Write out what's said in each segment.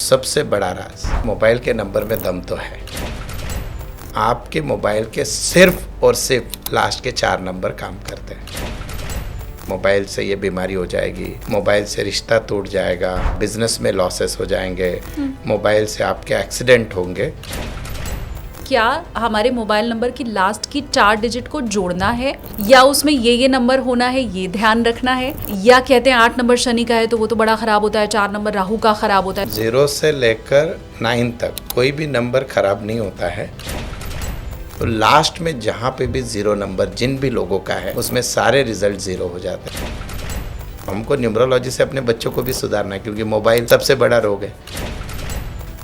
सबसे बड़ा राज, मोबाइल के नंबर में दम तो है। आपके मोबाइल के सिर्फ और सिर्फ लास्ट के 4 नंबर काम करते हैं। मोबाइल से ये बीमारी हो जाएगी, मोबाइल से रिश्ता टूट जाएगा, बिजनेस में लॉसेस हो जाएंगे, मोबाइल से आपके एक्सीडेंट होंगे। क्या हमारे मोबाइल नंबर की लास्ट की 4 डिजिट को जोड़ना है, या उसमें ये नंबर होना है, ये ध्यान रखना है? या कहते हैं 8 नंबर शनि का है तो वो तो बड़ा खराब होता है, 4 नंबर राहु का खराब होता है। 0 से लेकर 9 तक कोई भी नंबर खराब नहीं होता है। तो लास्ट में जहाँ पे भी 0 नंबर जिन भी लोगों का है उसमें सारे रिजल्ट 0 हो जाते हैं। हमको न्यूमरोलॉजी से अपने बच्चों को भी सुधारना है, क्योंकि मोबाइल सबसे बड़ा रोग है।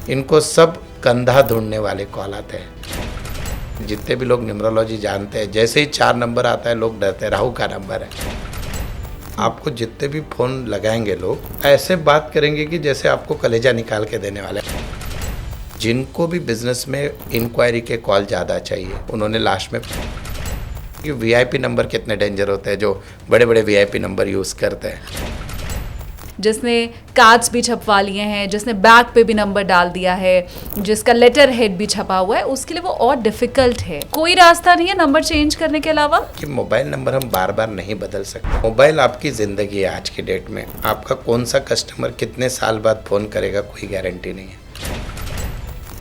इनको सब कंधा ढूंढने वाले कॉल आते हैं। जितने भी लोग न्यूमरोलॉजी जानते हैं, जैसे ही 4 नंबर आता है लोग डरते हैं, राहु का नंबर है। आपको जितने भी फ़ोन लगाएंगे लोग ऐसे बात करेंगे कि जैसे आपको कलेजा निकाल के देने वाले हैं। जिनको भी बिजनेस में इंक्वायरी के कॉल ज़्यादा चाहिए, उन्होंने लास्ट में कि वीआईपी नंबर कितने डेंजर होते हैं, जो बड़े बड़े वीआईपी नंबर यूज़ करते हैं। जिसने कार्ड्स भी छपवा लिए हैं, जिसने बैग पे भी नंबर डाल दिया है, जिसका लेटर हेड भी छपा हुआ है, उसके लिए वो और डिफिकल्ट है। कोई रास्ता नहीं है नंबर चेंज करने के अलावा? कि मोबाइल नंबर हम बार बार नहीं बदल सकते। मोबाइल आपकी ज़िंदगी है आज की डेट में। आपका कौन सा कस्टमर कितने साल बाद फ़ोन करेगा कोई गारंटी नहीं है।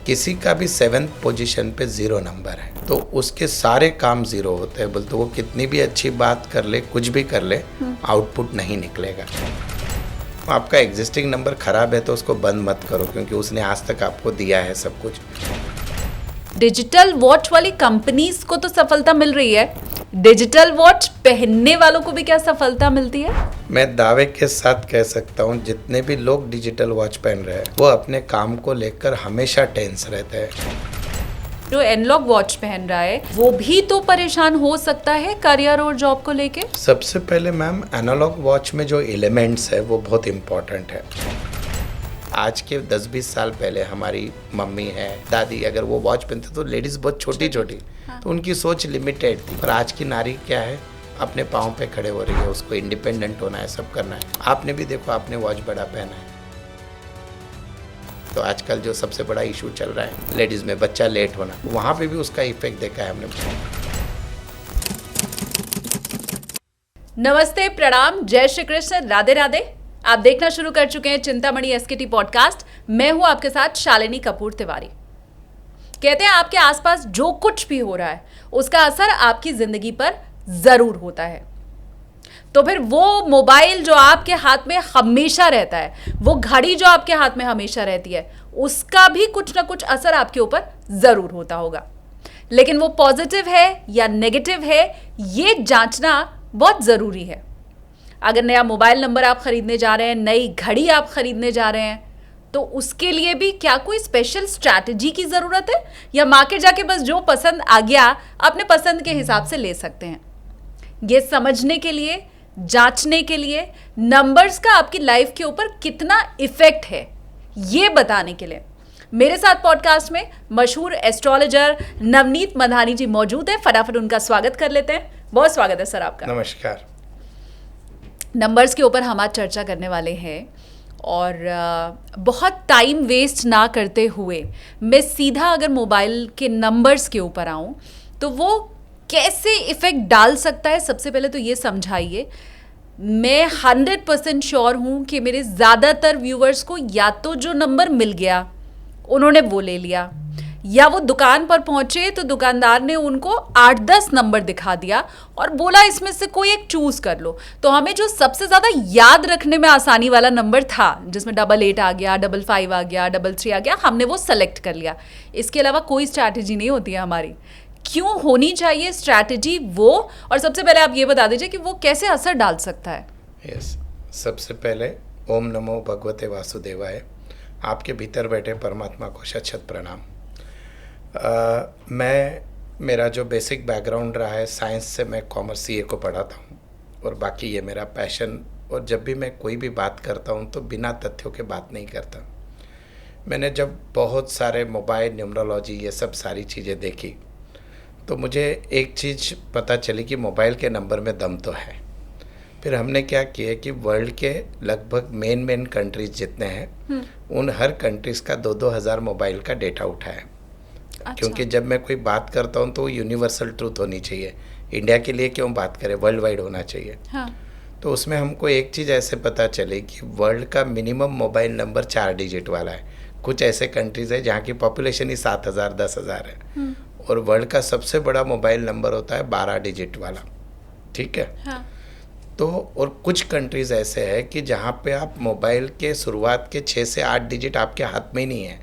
किसी का भी 7th पोजीशन पे 0 नंबर है तो उसके सारे काम 0 होते हैं। बोलते वो कितनी भी अच्छी बात कर ले, कुछ भी कर ले, आउटपुट नहीं निकलेगा। आपका एग्जिस्टिंग नंबर खराब है तो उसको बंद मत करो, क्योंकि उसने आज तक आपको दिया है सब कुछ। डिजिटल वॉच वाली कंपनीज को तो सफलता मिल रही है, डिजिटल वॉच पहनने वालों को भी क्या सफलता मिलती है? मैं दावे के साथ कह सकता हूँ, जितने भी लोग डिजिटल वॉच पहन रहे हैं वो अपने काम को लेकर हमेशा टेंस रहते हैं। जो एनालॉग वॉच पहन रहा है वो भी तो परेशान हो सकता है करियर और जॉब को लेके। सबसे पहले मैम, एनालॉग वॉच में जो एलिमेंट्स है वो बहुत इम्पोर्टेंट है। आज के 10-20 साल पहले हमारी मम्मी है, दादी, अगर वो वॉच पहनते तो लेडीज बहुत छोटी छोटी, तो उनकी सोच लिमिटेड थी। पर आज की नारी क्या है, अपने पाँव पे खड़े हो रही है, उसको इंडिपेंडेंट होना है, सब करना है। आपने भी देखो, आपने वॉच बड़ा पहना है। तो आजकल जो सबसे बड़ा इशू चल रहा है लेडीज में, बच्चा लेट होना, वहाँ पे भी उसका इफेक्ट देखा है हमने। नमस्ते, प्रणाम, जय श्री कृष्ण, राधे राधे। आप देखना शुरू कर चुके हैं चिंतामणि एसकेटी पॉडकास्ट। मैं हूं आपके साथ शालिनी कपूर तिवारी। कहते हैं आपके आसपास जो कुछ भी हो रहा है उसका असर आपकी जिंदगी पर जरूर होता है। तो फिर वो मोबाइल जो आपके हाथ में हमेशा रहता है, वो घड़ी जो आपके हाथ में हमेशा रहती है, उसका भी कुछ ना कुछ असर आपके ऊपर जरूर होता होगा। लेकिन वो पॉजिटिव है या नेगेटिव है, ये जांचना बहुत जरूरी है। अगर नया मोबाइल नंबर आप खरीदने जा रहे हैं, नई घड़ी आप खरीदने जा रहे हैं, तो उसके लिए भी क्या कोई स्पेशल स्ट्रैटेजी की जरूरत है, या मार्केट जाके बस जो पसंद आ गया अपने पसंद के हिसाब से ले सकते हैं? ये समझने के लिए, जांचने के लिए, नंबर्स का आपकी लाइफ के ऊपर कितना इफेक्ट है, ये बताने के लिए मेरे साथ पॉडकास्ट में मशहूर एस्ट्रोलॉजर नवनीत मधानी जी मौजूद हैं। फटाफट उनका स्वागत कर लेते हैं। बहुत स्वागत है सर आपका। नमस्कार। नंबर्स के ऊपर हम आज चर्चा करने वाले हैं, और बहुत टाइम वेस्ट ना करते हुए मैं सीधा अगर मोबाइल के नंबर्स के ऊपर आऊं तो वो कैसे इफेक्ट डाल सकता है, सबसे पहले तो ये समझाइए। मैं 100% श्योर हूं कि मेरे ज़्यादातर व्यूवर्स को या तो जो नंबर मिल गया उन्होंने वो ले लिया, या वो दुकान पर पहुंचे तो दुकानदार ने उनको 8-10 नंबर दिखा दिया और बोला इसमें से कोई एक चूज कर लो। तो हमें जो सबसे ज़्यादा याद रखने में आसानी वाला नंबर था, जिसमें 88 आ गया, 55 आ गया, 33 आ गया, हमने वो सेलेक्ट कर लिया। इसके अलावा कोई स्ट्रैटेजी नहीं होती है हमारी। क्यों होनी चाहिए स्ट्रैटेजी वो, और सबसे पहले आप ये बता दीजिए कि वो कैसे असर डाल सकता है? यस, सबसे पहले ओम नमो भगवते वासुदेवाय। आपके भीतर बैठे परमात्मा को शत शत प्रणाम। मेरा जो बेसिक बैकग्राउंड रहा है, साइंस से मैं कॉमर्स सीए को पढ़ाता हूँ, और बाकी ये मेरा पैशन। और जब भी मैं कोई भी बात करता हूँ तो बिना तथ्यों के बात नहीं करता। मैंने जब बहुत सारे मोबाइल, न्यूमरोलॉजी, ये सब सारी चीज़ें देखी तो मुझे एक चीज़ पता चली कि मोबाइल के नंबर में दम तो है। फिर हमने क्या किया कि वर्ल्ड के लगभग मेन कंट्रीज जितने हैं उन हर कंट्रीज का 2-2 हज़ार मोबाइल का डेटा उठाया। अच्छा। क्योंकि जब मैं कोई बात करता हूँ तो वो यूनिवर्सल ट्रूथ होनी चाहिए। इंडिया के लिए क्यों बात करें, वर्ल्ड वाइड होना चाहिए। हाँ। तो उसमें हमको एक चीज़ ऐसे पता चली कि वर्ल्ड का मिनिमम मोबाइल नंबर 4 डिजिट वाला है। कुछ ऐसे कंट्रीज़ है जहाँ की पॉपुलेशन ही 7,000 10,000 है और वर्ल्ड का सबसे बड़ा मोबाइल नंबर होता है 12 डिजिट वाला। ठीक है। हाँ। तो और कुछ कंट्रीज़ ऐसे है कि जहाँ पे आप मोबाइल के शुरुआत के 6 से 8 डिजिट आपके हाथ में ही नहीं है,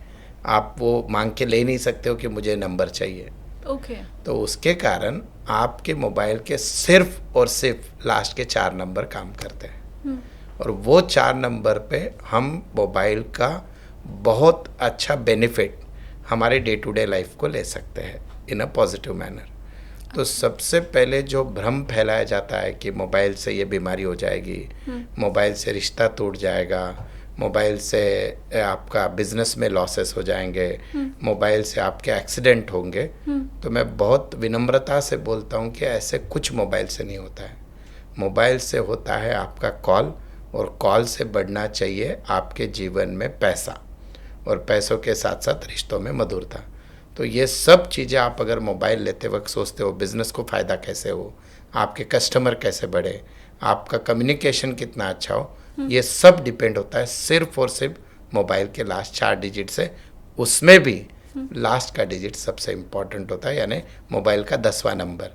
आप वो मांग के ले नहीं सकते हो कि मुझे नंबर चाहिए। ओके। तो उसके कारण आपके मोबाइल के सिर्फ और सिर्फ लास्ट के 4 नंबर काम करते हैं और वो 4 नंबर पे हम मोबाइल का बहुत अच्छा बेनिफिट हमारे डे टू डे लाइफ को ले सकते हैं इन अ पॉजिटिव मैनर। तो सबसे पहले जो भ्रम फैलाया जाता है कि मोबाइल से ये बीमारी हो जाएगी, मोबाइल से रिश्ता टूट जाएगा, मोबाइल से आपका बिजनेस में लॉसेस हो जाएंगे, मोबाइल से आपके एक्सीडेंट होंगे, तो मैं बहुत विनम्रता से बोलता हूँ कि ऐसे कुछ मोबाइल से नहीं होता है। मोबाइल से होता है आपका कॉल और कॉल से बढ़ना चाहिए आपके जीवन में पैसा और पैसों के साथ साथ रिश्तों में मधुरता। तो ये सब चीज़ें आप अगर मोबाइल लेते वक्त सोचते हो बिज़नेस को फ़ायदा कैसे हो, आपके कस्टमर कैसे बढ़े, आपका कम्युनिकेशन कितना अच्छा हो, ये सब डिपेंड होता है सिर्फ और सिर्फ मोबाइल के लास्ट 4 डिजिट से। उसमें भी लास्ट का डिजिट सबसे इम्पॉर्टेंट होता है, यानी मोबाइल का 10वां नंबर,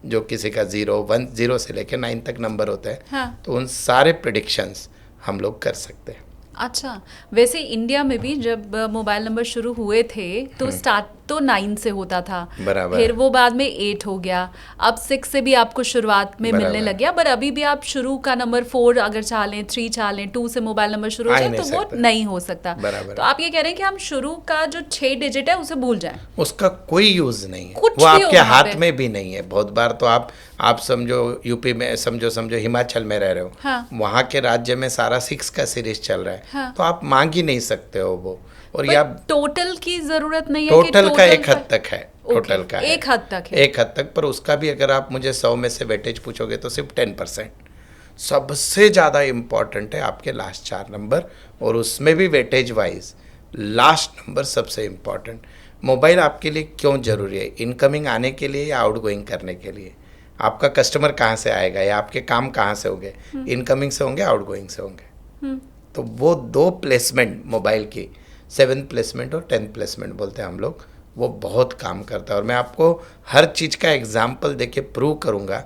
जो किसी का 0, 1, 0 से लेकर 9 तक नंबर होता है। हाँ। तो उन सारे प्रेडिक्शंस हम लोग कर सकते हैं। अच्छा, वैसे इंडिया में भी जब मोबाइल नंबर शुरू हुए थे तो स्टार्ट तो 9 से होता था, बराबर। फिर वो बाद में 8 हो गया, अब 6 से भी आपको शुरुआत में मिलने बराबर। लग गया, पर अभी भी आप शुरू का नंबर 4 अगर चाह लें, 3 चाह लें, 2 से मोबाइल नंबर शुरू हो आ ही जाए तो नहीं वो सकता। नहीं हो सकता। बराबर। तो आप ये कह रहे हैं कि हम शुरू का जो 6 डिजिट है उसे भूल जाएं। उसका कोई यूज़ नहीं है, कुछ वो भी हो आपके वहाँ हाथ पे। में भी नहीं है। बहुत बार तो आप समझो यूपी में, समझो हिमाचल में रह रहे हो, हाँ। वहाँ के राज्य में सारा 6 का सीरीज चल रहा है, हाँ। तो आप मांग ही नहीं सकते हो वो। और पर या टोटल की जरूरत नहीं है कि टोटल का एक हद तक है, टोटल का है, एक हद तक है। एक हद तक। पर उसका भी अगर आप मुझे 100 में से वेटेज पूछोगे तो सिर्फ 10%। सबसे ज़्यादा इम्पॉर्टेंट है आपके लास्ट 4 नंबर और उसमें भी वेटेज वाइज लास्ट नंबर सबसे इम्पॉर्टेंट। मोबाइल आपके लिए क्यों ज़रूरी है? इनकमिंग आने के लिए या आउटगोइंग करने के लिए? आपका कस्टमर कहाँ से आएगा या आपके काम कहाँ से होंगे? इनकमिंग से होंगे, आउटगोइंग से होंगे। तो वो 2 प्लेसमेंट मोबाइल की, 7th प्लेसमेंट और 10th प्लेसमेंट बोलते हैं हम लोग, वो बहुत काम करता है और मैं आपको हर चीज़ का एग्जाम्पल देके प्रूव करूँगा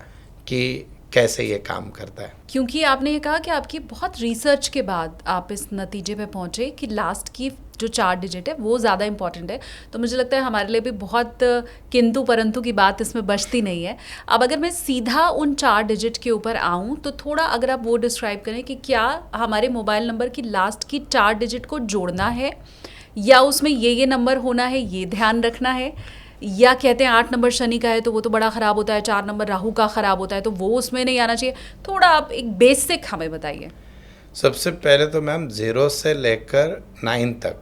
कि कैसे ये काम करता है। क्योंकि आपने ये कहा कि आपकी बहुत रिसर्च के बाद आप इस नतीजे पे पहुंचे कि लास्ट की जो 4 डिजिट है वो ज़्यादा इंपॉर्टेंट है, तो मुझे लगता है हमारे लिए भी बहुत किंतु परंतु की बात इसमें बचती नहीं है। अब अगर मैं सीधा उन 4 डिजिट के ऊपर आऊँ तो थोड़ा अगर आप वो डिस्क्राइब करें कि क्या हमारे मोबाइल नंबर की लास्ट की 4 डिजिट को जोड़ना है या उसमें ये नंबर होना है, ये ध्यान रखना है, या कहते हैं 8 नंबर शनि का है तो वो तो बड़ा ख़राब होता है, 4 नंबर राहु का ख़राब होता है तो वो उसमें नहीं आना चाहिए। थोड़ा आप एक बेसिक हमें बताइए। सबसे पहले तो मैम 0 से लेकर 9 तक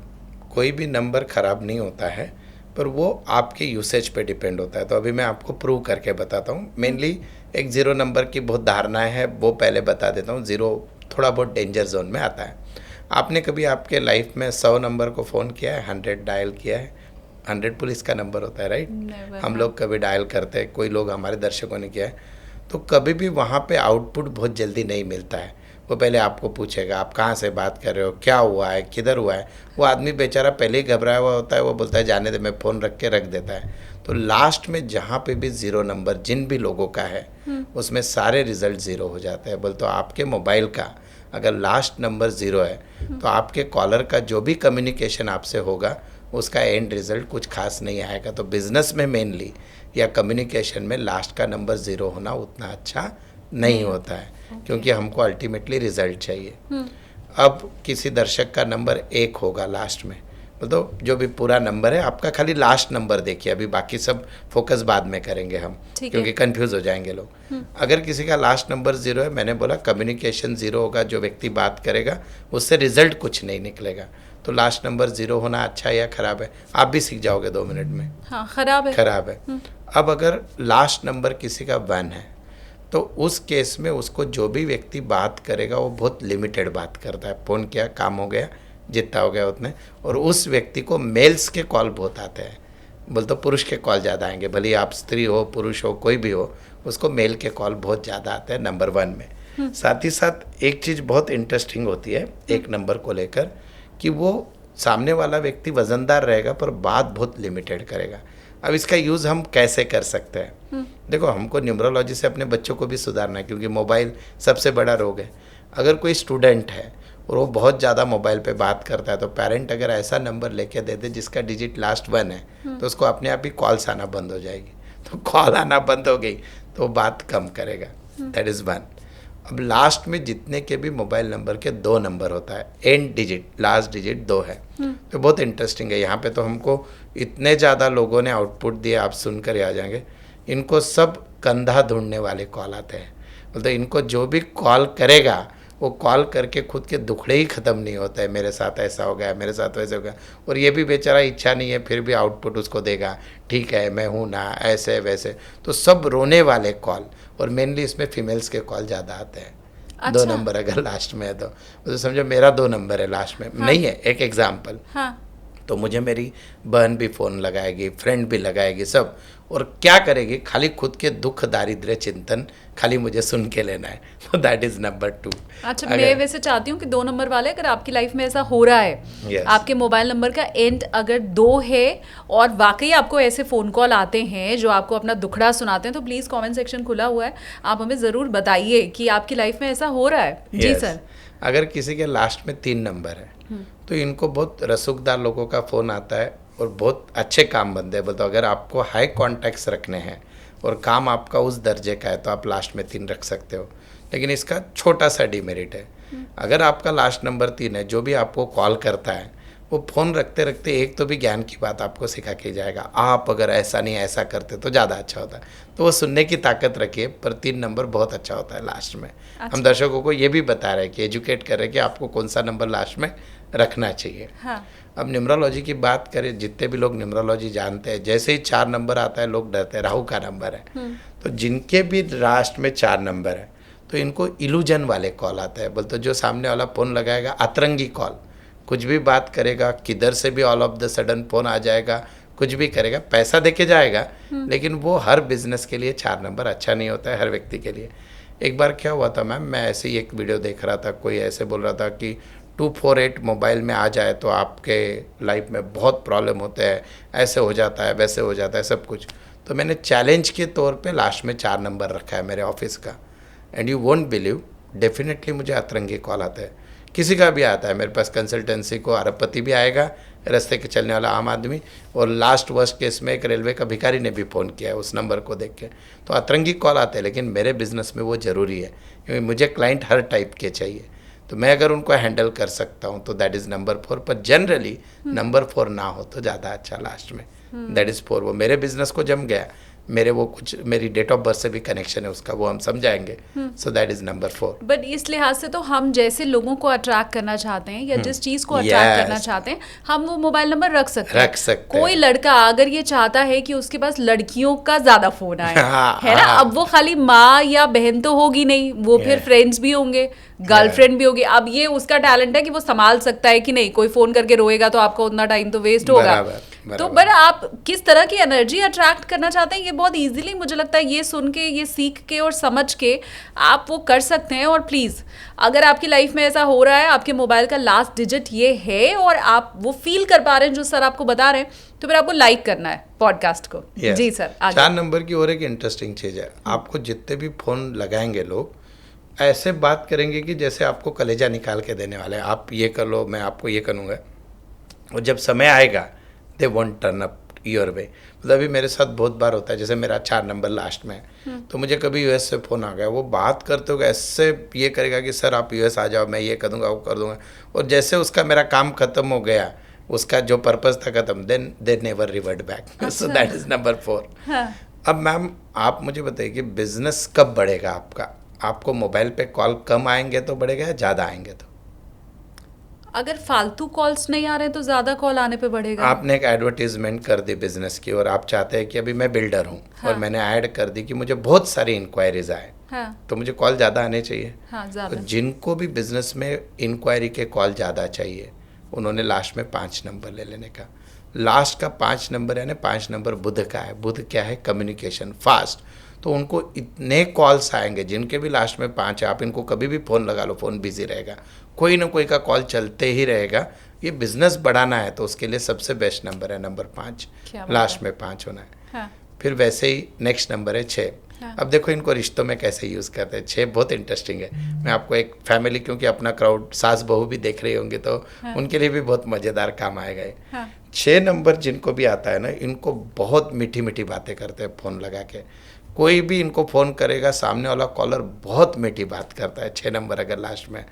कोई भी नंबर ख़राब नहीं होता है, पर वो आपके यूसेज पे डिपेंड होता है। तो अभी मैं आपको प्रूव करके बताता हूँ। मेनली एक 0 नंबर की बहुत धारणाएं है, वो पहले बता देता हूँ। 0 थोड़ा बहुत डेंजर जोन में आता है। आपने कभी आपके लाइफ में 100 नंबर को फ़ोन किया है, 100 डायल किया है? 100 पुलिस का नंबर होता है, राइट? हम लोग कभी डायल करते हैं, कोई लोग हमारे दर्शकों ने किया है, तो कभी भी वहाँ पे आउटपुट बहुत जल्दी नहीं मिलता है। वो पहले आपको पूछेगा आप कहाँ से बात कर रहे हो, क्या हुआ है, किधर हुआ है। वो आदमी बेचारा पहले ही घबराया हुआ होता है, वो बोलता है जाने दे, मैं फ़ोन रख के रख देता है। तो लास्ट में जहाँ पे भी 0 नंबर जिन भी लोगों का है उसमें सारे रिजल्ट 0 हो जाते हैं। बोल तो आपके मोबाइल का अगर लास्ट नंबर 0 है तो आपके कॉलर का जो भी कम्युनिकेशन आपसे होगा उसका एंड रिजल्ट कुछ खास नहीं आएगा। तो बिज़नेस में मेनली या कम्युनिकेशन में लास्ट का नंबर 0 होना उतना अच्छा नहीं होता है, क्योंकि हमको अल्टीमेटली रिजल्ट चाहिए। अब किसी दर्शक का नंबर 1 होगा लास्ट में, तो जो भी पूरा नंबर है आपका खाली लास्ट नंबर देखिए, अभी बाकी सब फोकस बाद में करेंगे हम, क्योंकि कंफ्यूज हो जाएंगे लोग। अगर किसी का लास्ट नंबर 0 है, मैंने बोला कम्युनिकेशन 0 होगा, जो व्यक्ति बात करेगा उससे रिजल्ट कुछ नहीं निकलेगा। तो लास्ट नंबर 0 होना अच्छा है या खराब है? आप भी सीख जाओगे 2 मिनट में। हाँ, खराब है। खराब है। अब अगर लास्ट नंबर किसी का 1 है तो उस केस में उसको जो भी व्यक्ति बात करेगा वो बहुत लिमिटेड बात करता है, फ़ोन किया काम हो गया, जितना हो गया उतने। और उस व्यक्ति को मेल्स के कॉल बहुत आते हैं, बोल तो पुरुष के कॉल ज़्यादा आएंगे, भले आप स्त्री हो पुरुष हो कोई भी हो, उसको मेल के कॉल बहुत ज़्यादा आते हैं नंबर 1 में। साथ ही साथ एक चीज़ बहुत इंटरेस्टिंग होती है एक नंबर को लेकर कि वो सामने वाला व्यक्ति वजनदार रहेगा पर बात बहुत लिमिटेड करेगा। अब इसका यूज़ हम कैसे कर सकते हैं? देखो, हमको न्यूमरोलॉजी से अपने बच्चों को भी सुधारना है, क्योंकि मोबाइल सबसे बड़ा रोग है। अगर कोई स्टूडेंट है और वो बहुत ज़्यादा मोबाइल पे बात करता है, तो पेरेंट अगर ऐसा नंबर लेके दे दे जिसका डिजिट लास्ट 1 है, तो उसको अपने आप ही कॉल्स आना बंद हो जाएगी। तो कॉल आना बंद हो गई तो बात कम करेगा। That is 1। अब लास्ट में जितने के भी मोबाइल नंबर के 2 नंबर होता है, एंड डिजिट लास्ट डिजिट 2 है, तो बहुत इंटरेस्टिंग है। यहाँ पे तो हमको इतने ज़्यादा लोगों ने आउटपुट दिए, आप सुनकर ही आ जाएंगे। इनको सब कंधा ढूंढने वाले कॉल आते हैं, मतलब इनको जो भी कॉल करेगा वो कॉल करके खुद के दुखड़े ही ख़त्म नहीं होता है, मेरे साथ ऐसा हो गया, मेरे साथ वैसे हो गया। और ये भी बेचारा इच्छा नहीं है फिर भी आउटपुट उसको देगा, ठीक है मैं हूँ ना, ऐसे वैसे। तो सब रोने वाले कॉल, और मेनली इसमें फीमेल्स के कॉल ज़्यादा आते हैं। अच्छा। 2 नंबर अगर लास्ट में है तो समझो मेरा 2 नंबर है लास्ट में। नहीं है, एक एग्जाम्पल। हाँ। तो मुझे मेरी बहन भी फ़ोन लगाएगी, फ्रेंड भी लगाएगी, सब। और क्या करेगी? खाली खुद के दुख दारिद्र्य चिंतन खाली मुझे सुन के लेना है। तो दैट इज़ नंबर 2। अच्छा, मैं वैसे चाहती हूँ कि 2 नंबर वाले, अगर आपकी लाइफ में ऐसा हो रहा है, Yes. आपके मोबाइल नंबर का एंड अगर 2 है और वाकई आपको ऐसे फ़ोन कॉल आते हैं जो आपको अपना दुखड़ा सुनाते हैं, तो प्लीज़ कमेंट सेक्शन खुला हुआ है, आप हमें ज़रूर बताइए कि आपकी लाइफ में ऐसा हो रहा है। जी Yes. सर। अगर किसी के लास्ट में 3 नंबर है तो इनको बहुत रसूखदार लोगों का फ़ोन आता है और बहुत अच्छे काम बनते हैं। बोलते अगर आपको हाई कॉन्टैक्ट्स रखने हैं और काम आपका उस दर्जे का है तो आप लास्ट में 3 रख सकते हो। लेकिन इसका छोटा सा डिमेरिट है, अगर आपका लास्ट नंबर 3 है, जो भी आपको कॉल करता है वो फ़ोन रखते रखते एक तो भी ज्ञान की बात आपको सिखा के जाएगा, आप अगर ऐसा नहीं ऐसा करते तो ज़्यादा अच्छा होता है। तो वो सुनने की ताकत रखिए, पर 3 नंबर बहुत अच्छा होता है लास्ट में। अच्छा। हम दर्शकों को ये भी बता रहे हैं कि एजुकेट कर रहे हैं कि आपको कौन सा नंबर लास्ट में रखना चाहिए। हाँ। अब न्यूमरोलॉजी की बात करें, जितने भी लोग न्यूमरोलॉजी जानते हैं, जैसे ही 4 नंबर आता है लोग डरते हैं, राहु का नंबर है। तो जिनके भी लास्ट में 4 नंबर है तो इनको इल्यूजन वाले कॉल आता है। बोलते जो सामने वाला फ़ोन लगाएगा अतरंगी कॉल, कुछ भी बात करेगा, किधर से भी all of the sudden phone आ जाएगा, कुछ भी करेगा, पैसा देके जाएगा। लेकिन वो हर बिजनेस के लिए 4 नंबर अच्छा नहीं होता है, हर व्यक्ति के लिए। एक बार क्या हुआ था मैम, मैं ऐसे ही एक वीडियो देख रहा था, कोई ऐसे बोल रहा था कि 248 मोबाइल में आ जाए तो आपके लाइफ में बहुत प्रॉब्लम होते हैं, ऐसे हो जाता है वैसे हो जाता है सब कुछ। तो मैंने चैलेंज के तौर पे लास्ट में 4 नंबर रखा है मेरे ऑफिस का, and you won't believe, definitely मुझे अतरंगी कॉल आता है, किसी का भी आता है। मेरे पास कंसल्टेंसी को अरबपति भी आएगा, रास्ते के चलने वाला आम आदमी, और लास्ट वर्स्ट केस में एक रेलवे का भिखारी ने भी फ़ोन किया है उस नंबर को देख के। तो अतरंगी कॉल आते हैं, लेकिन मेरे बिज़नेस में वो ज़रूरी है क्योंकि मुझे क्लाइंट हर टाइप के चाहिए। तो मैं अगर उनको हैंडल कर सकता हूँ तो दैट इज़ नंबर 4। पर जनरली नंबर 4 ना हो तो ज़्यादा अच्छा लास्ट में, दैट इज़ 4। वो मेरे बिजनेस को जम गया, मेरे वो कुछ मेरी डेट ऑफ बर्थ से भी कनेक्शन है उसका, वो हम समझाएंगे। सो दैट इज़ नंबर 4। बट इस लिहाज से तो हम जैसे लोगों को अट्रैक्ट करना चाहते हैं या जिस चीज को अट्रैक्ट करना चाहते हैं, हम वो मोबाइल नंबर रख सकते हैं। कोई लड़का अगर ये चाहता है कि उसके पास लड़कियों का ज्यादा फोन आए, है ना, अब वो खाली माँ या बहन तो होगी नहीं, वो फिर फ्रेंड्स भी होंगे, गर्लफ्रेंड भी होगी। अब ये उसका टैलेंट है कि वो संभाल सकता है कि नहीं, कोई फोन करके रोएगा तो आपका उतना टाइम तो वेस्ट होगा। तो पर आप किस तरह की एनर्जी अट्रैक्ट करना चाहते हैं, ये बहुत इजीली मुझे लगता है ये सुन के, ये सीख के और समझ के आप वो कर सकते हैं। और प्लीज़ अगर आपकी लाइफ में ऐसा हो रहा है, आपके मोबाइल का लास्ट डिजिट ये है और आप वो फील कर पा रहे हैं जो सर आपको बता रहे हैं, तो फिर आपको लाइक करना है पॉडकास्ट को। जी सर, 4 नंबर की और एक इंटरेस्टिंग चीज़ है, आपको जितने भी फ़ोन लगाएंगे लोग ऐसे बात करेंगे कि जैसे आपको कलेजा निकाल के देने वाले हैं, आप ये कर लो, मैं आपको ये करूँगा, और जब समय आएगा they won't turn up your way. मतलब अभी मेरे साथ बहुत बार होता है, जैसे मेरा 4 नंबर लास्ट में है, तो मुझे कभी यूएस से फ़ोन आ गया, वो बात करते हुए ऐसे ये करेगा कि सर आप यूएस आ जाओ, मैं ये कर दूँगा वो कर दूँगा, और जैसे उसका मेरा काम ख़त्म हो गया, उसका जो पर्पस था ख़त्म, then they never revert back. So that is number 4। अब मैम आप मुझे बताइए कि बिजनेस कब बढ़ेगा आपका? आपको मोबाइल पे कॉल कम आएंगे तो बढ़ेगा या ज़्यादा आएंगे तो? अगर फालतू कॉल्स नहीं आ रहे हैं तो ज़्यादा कॉल आने पे बढ़ेगा। आपने एक एडवर्टीजमेंट कर दी बिजनेस की और आप चाहते हैं कि अभी मैं बिल्डर हूँ हाँ। और मैंने ऐड कर दी कि मुझे बहुत सारी इंक्वायरीज आए, हाँ तो मुझे कॉल ज़्यादा आने चाहिए। हाँ तो ज़्यादा। जिनको भी बिजनेस में इंक्वायरी के कॉल ज़्यादा चाहिए उन्होंने लास्ट में 5 नंबर ले लेने का। लास्ट का 5 नंबर है ना, 5 नंबर बुध का है। बुध क्या है? Communication fast. तो उनको इतने कॉल्स आएंगे जिनके भी लास्ट में 5 है, आप इनको कभी भी फ़ोन लगा लो, फ़ोन बिजी रहेगा, कोई ना कोई का कॉल चलते ही रहेगा। ये बिजनेस बढ़ाना है तो उसके लिए सबसे बेस्ट नंबर है नंबर 5, लास्ट में 5 होना है। हाँ। फिर वैसे ही नेक्स्ट नंबर है 6। हाँ। अब देखो इनको रिश्तों में कैसे यूज़ करते हैं। 6 बहुत इंटरेस्टिंग है। मैं आपको एक फैमिली, क्योंकि अपना क्राउड सास बहू भी देख रही होंगे तो हाँ। उनके लिए भी बहुत मज़ेदार काम आएगा ये। हाँ। 6 नंबर जिनको भी आता है ना, इनको बहुत मीठी मीठी बातें करते हैं फ़ोन लगा के। कोई भी इनको फ़ोन करेगा, सामने वाला कॉलर बहुत मीठी बात करता है 6 नंबर अगर लास्ट में,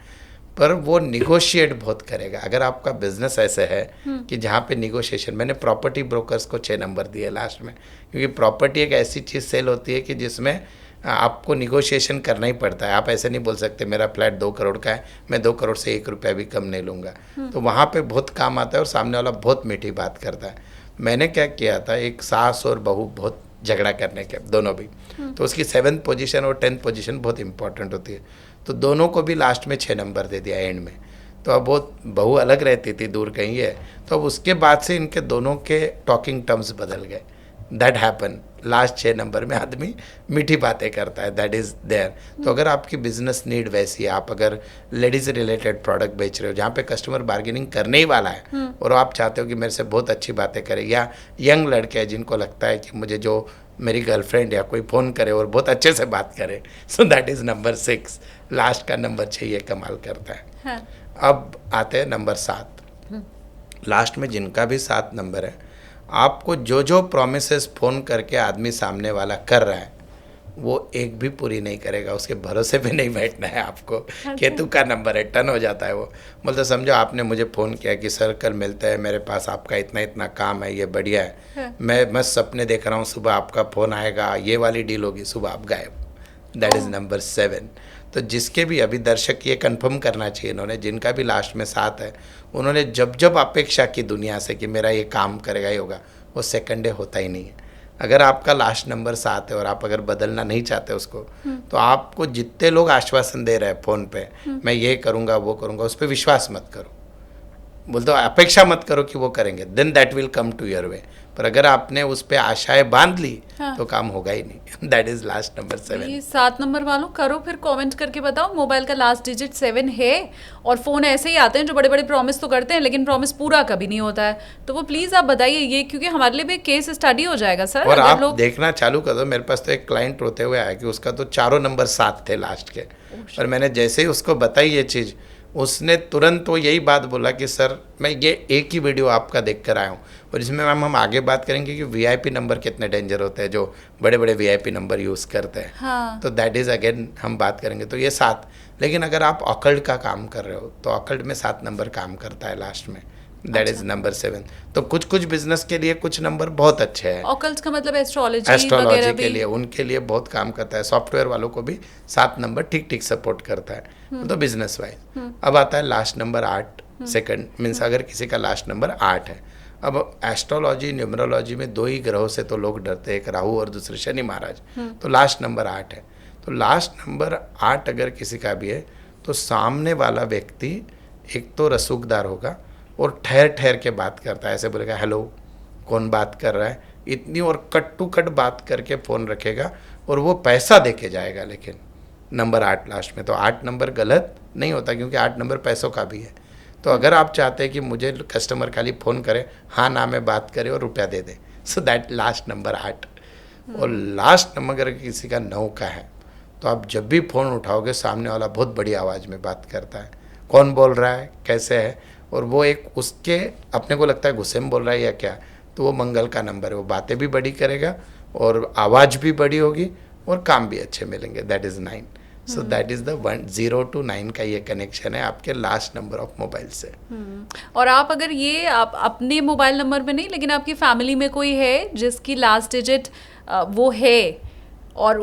पर वो निगोशिएट बहुत करेगा। अगर आपका बिजनेस ऐसे है कि जहाँ पे निगोशिएशन, मैंने प्रॉपर्टी ब्रोकर्स को 6 नंबर दिए लास्ट में, क्योंकि प्रॉपर्टी एक ऐसी चीज़ सेल होती है कि जिसमें आपको निगोशिएशन करना ही पड़ता है। आप ऐसे नहीं बोल सकते मेरा फ्लैट 2 करोड़ का है, मैं 2 करोड़ से 1 रुपया भी कम नहीं लूँगा। तो वहाँ पे बहुत काम आता है और सामने वाला बहुत मीठी बात करता है। मैंने क्या किया था, एक सास और बहू बहुत झगड़ा करने के, दोनों भी, तो उसकी 7th पोजीशन और 10th पोजीशन बहुत इंपॉर्टेंट होती है। तो दोनों को भी लास्ट में 6 नंबर दे दिया एंड में। तो अब वो बहू अलग रहती थी, दूर कहीं है, तो अब उसके बाद से इनके दोनों के टॉकिंग टर्म्स बदल गए। That happen. लास्ट 6 नंबर में आदमी मीठी बातें करता है, दैट इज़ देयर। तो अगर आपकी बिजनेस नीड वैसी है, आप अगर लेडीज़ रिलेटेड प्रोडक्ट बेच रहे हो जहाँ पे कस्टमर बार्गेनिंग करने ही वाला है और आप चाहते हो कि मेरे से बहुत अच्छी बातें करे, या यंग लड़के हैं जिनको लगता है कि मुझे जो मेरी गर्लफ्रेंड या कोई फ़ोन करे और बहुत अच्छे से बात करे, सो दैट इज़ नंबर 6। लास्ट का नंबर 6 ये कमाल करता है। हाँ। अब आते हैं नंबर 7। लास्ट में जिनका भी 7 नंबर है, आपको जो जो प्रोमिसेस फ़ोन करके आदमी सामने वाला कर रहा है वो एक भी पूरी नहीं करेगा। उसके भरोसे पे नहीं बैठना है आपको। केतु का नंबर है, टर्न हो जाता है वो। मतलब समझो आपने मुझे फ़ोन किया कि सर कल मिलते हैं, मेरे पास आपका इतना इतना काम है, ये बढ़िया है। हाँ। मैं मस्त सपने देख रहा हूँ, सुबह आपका फ़ोन आएगा, ये वाली डील होगी, सुबह आप गायब। That is number 7। तो जिसके भी अभी दर्शक ये कंफर्म करना चाहिए इन्होंने, जिनका भी लास्ट में 7 है, उन्होंने जब जब अपेक्षा की दुनिया से कि मेरा ये काम करेगा ही होगा, वो सेकंड डे होता ही नहीं है। अगर आपका लास्ट नंबर 7 है और आप अगर बदलना नहीं चाहते उसको, तो आपको जितने लोग आश्वासन दे रहे हैं फ़ोन पे, मैं ये करूँगा वो करूँगा, उस पर विश्वास मत करो। बोलते हो अपेक्षा मत करो कि वो करेंगे, then that will come to your way. पर अगर आपने उस पर आशाएं बांध ली तो काम होगा ही नहीं। That is last number 7। ये 7 नंबर वालों करो, फिर कमेंट करके बताओ मोबाइल का लास्ट डिजिट 7 है। और फ़ोन ऐसे ही आते हैं जो बड़े बड़े प्रॉमिस तो करते हैं लेकिन प्रॉमिस पूरा कभी नहीं होता है। तो वो प्लीज़ आप बताइए ये, क्योंकि हमारे लिए भी केस स्टडी हो जाएगा सर। और अगर आप लोग देखना चालू कर दो। मेरे पास तो एक क्लाइंट रोते हुए आया कि उसका तो चारों नंबर 7 थे लास्ट के, और मैंने जैसे ही उसको बताई ये चीज़, उसने तुरंत वो यही बात बोला कि सर मैं ये एक ही वीडियो आपका देख कर आया हूँ, और इसमें मैम हम आगे बात करेंगे कि वीआईपी नंबर कितने डेंजर होते हैं जो बड़े बड़े वीआईपी नंबर यूज़ करते हैं। हाँ। तो दैट इज़ अगेन हम बात करेंगे। तो ये 7। लेकिन अगर आप ऑकल्ट का काम कर रहे हो तो ऑकल्ट में 7 नंबर काम करता है लास्ट में, दैट इज़ नंबर 7। तो कुछ कुछ बिजनेस के लिए कुछ नंबर बहुत अच्छे हैं। ऑकल्ट का मतलब एस्ट्रोलॉजी एस्ट्रोलॉजी के लिए, उनके लिए बहुत काम करता है। सॉफ्टवेयर वालों को भी 7 नंबर ठीक ठीक सपोर्ट करता है, तो बिजनेस वाइज। अब आता है लास्ट नंबर 8, सेकंड मीन्स अगर किसी का लास्ट नंबर 8 है। अब एस्ट्रोलॉजी न्यूमरोलॉजी में 2 ही ग्रहों से तो लोग डरते हैं, एक राहु और दूसरे शनि महाराज। तो लास्ट नंबर 8 है। तो लास्ट नंबर 8 अगर किसी का भी है तो सामने वाला व्यक्ति एक तो रसूखदार होगा और ठहर ठहर के बात करता है। ऐसे बोलेगा हेलो, कौन बात कर रहा है, इतनी और कट टू कट बात करके फ़ोन रखेगा, और वो पैसा दे के जाएगा। लेकिन नंबर 8 लास्ट में, तो 8 नंबर गलत नहीं होता क्योंकि 8 नंबर पैसों का भी है। तो अगर आप चाहते हैं कि मुझे कस्टमर खाली फ़ोन करे, हाँ ना में बात करे और रुपया दे दे, सो दैट लास्ट नंबर 8। और लास्ट नंबर अगर किसी का 9 का है तो आप जब भी फ़ोन उठाओगे सामने वाला बहुत बड़ी आवाज़ में बात करता है, कौन बोल रहा है, कैसे है, और वो एक उसके अपने को लगता है गुस्से में बोल रहा है या क्या, तो वो मंगल का नंबर है। वो बातें भी बड़ी करेगा और आवाज़ भी बड़ी होगी और काम भी अच्छे मिलेंगे। That is 9। So that is the 0 to 9 का ये कनेक्शन है आपके लास्ट नंबर ऑफ मोबाइल से। और आप अगर ये आप अपने मोबाइल नंबर में नहीं, लेकिन आपकी फैमिली में कोई है जिसकी लास्ट डिजिट वो है और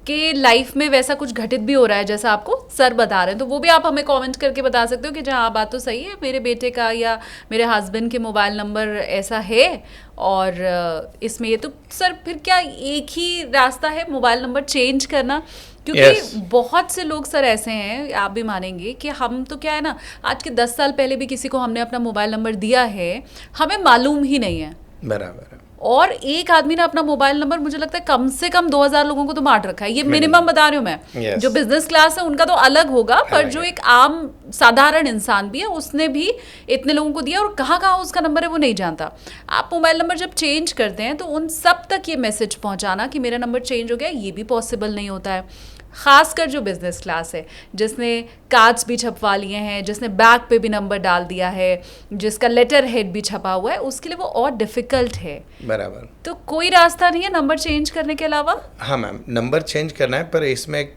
कि लाइफ में वैसा कुछ घटित भी हो रहा है जैसा आपको सर बता रहे हैं, तो वो भी आप हमें कमेंट करके बता सकते हो कि जहाँ बात तो सही है, मेरे बेटे का या मेरे हस्बैंड के मोबाइल नंबर ऐसा है और इसमें ये तो सर फिर क्या एक ही रास्ता है मोबाइल नंबर चेंज करना? क्योंकि Yes. बहुत से लोग सर ऐसे हैं, आप भी मानेंगे कि हम तो क्या है ना, आज के 10 साल पहले भी किसी को हमने अपना मोबाइल नंबर दिया है, हमें मालूम ही नहीं है। बराबर है। और एक आदमी ने अपना मोबाइल नंबर मुझे लगता है कम से कम 2000 लोगों को तो बांट रखा है, ये मिनिमम बता रही हूँ मैं। Yes. जो बिजनेस क्लास है उनका तो अलग होगा, पर अलग जो है। एक आम साधारण इंसान भी है उसने भी इतने लोगों को दिया, और कहाँ कहाँ उसका नंबर है वो नहीं जानता। आप मोबाइल नंबर जब चेंज करते हैं तो उन सब तक ये मैसेज पहुंचाना कि मेरा नंबर चेंज हो गया, ये भी पॉसिबल नहीं होता है। खासकर जो बिजनेस क्लास है, जिसने कार्ड्स भी छपवा लिए हैं, जिसने बैग पे भी नंबर डाल दिया है, जिसका लेटर हेड भी छपा हुआ है, उसके लिए वो और डिफिकल्ट है। बराबर। तो कोई रास्ता नहीं है नंबर चेंज करने के अलावा? हाँ मैम, नंबर चेंज करना है, पर इसमें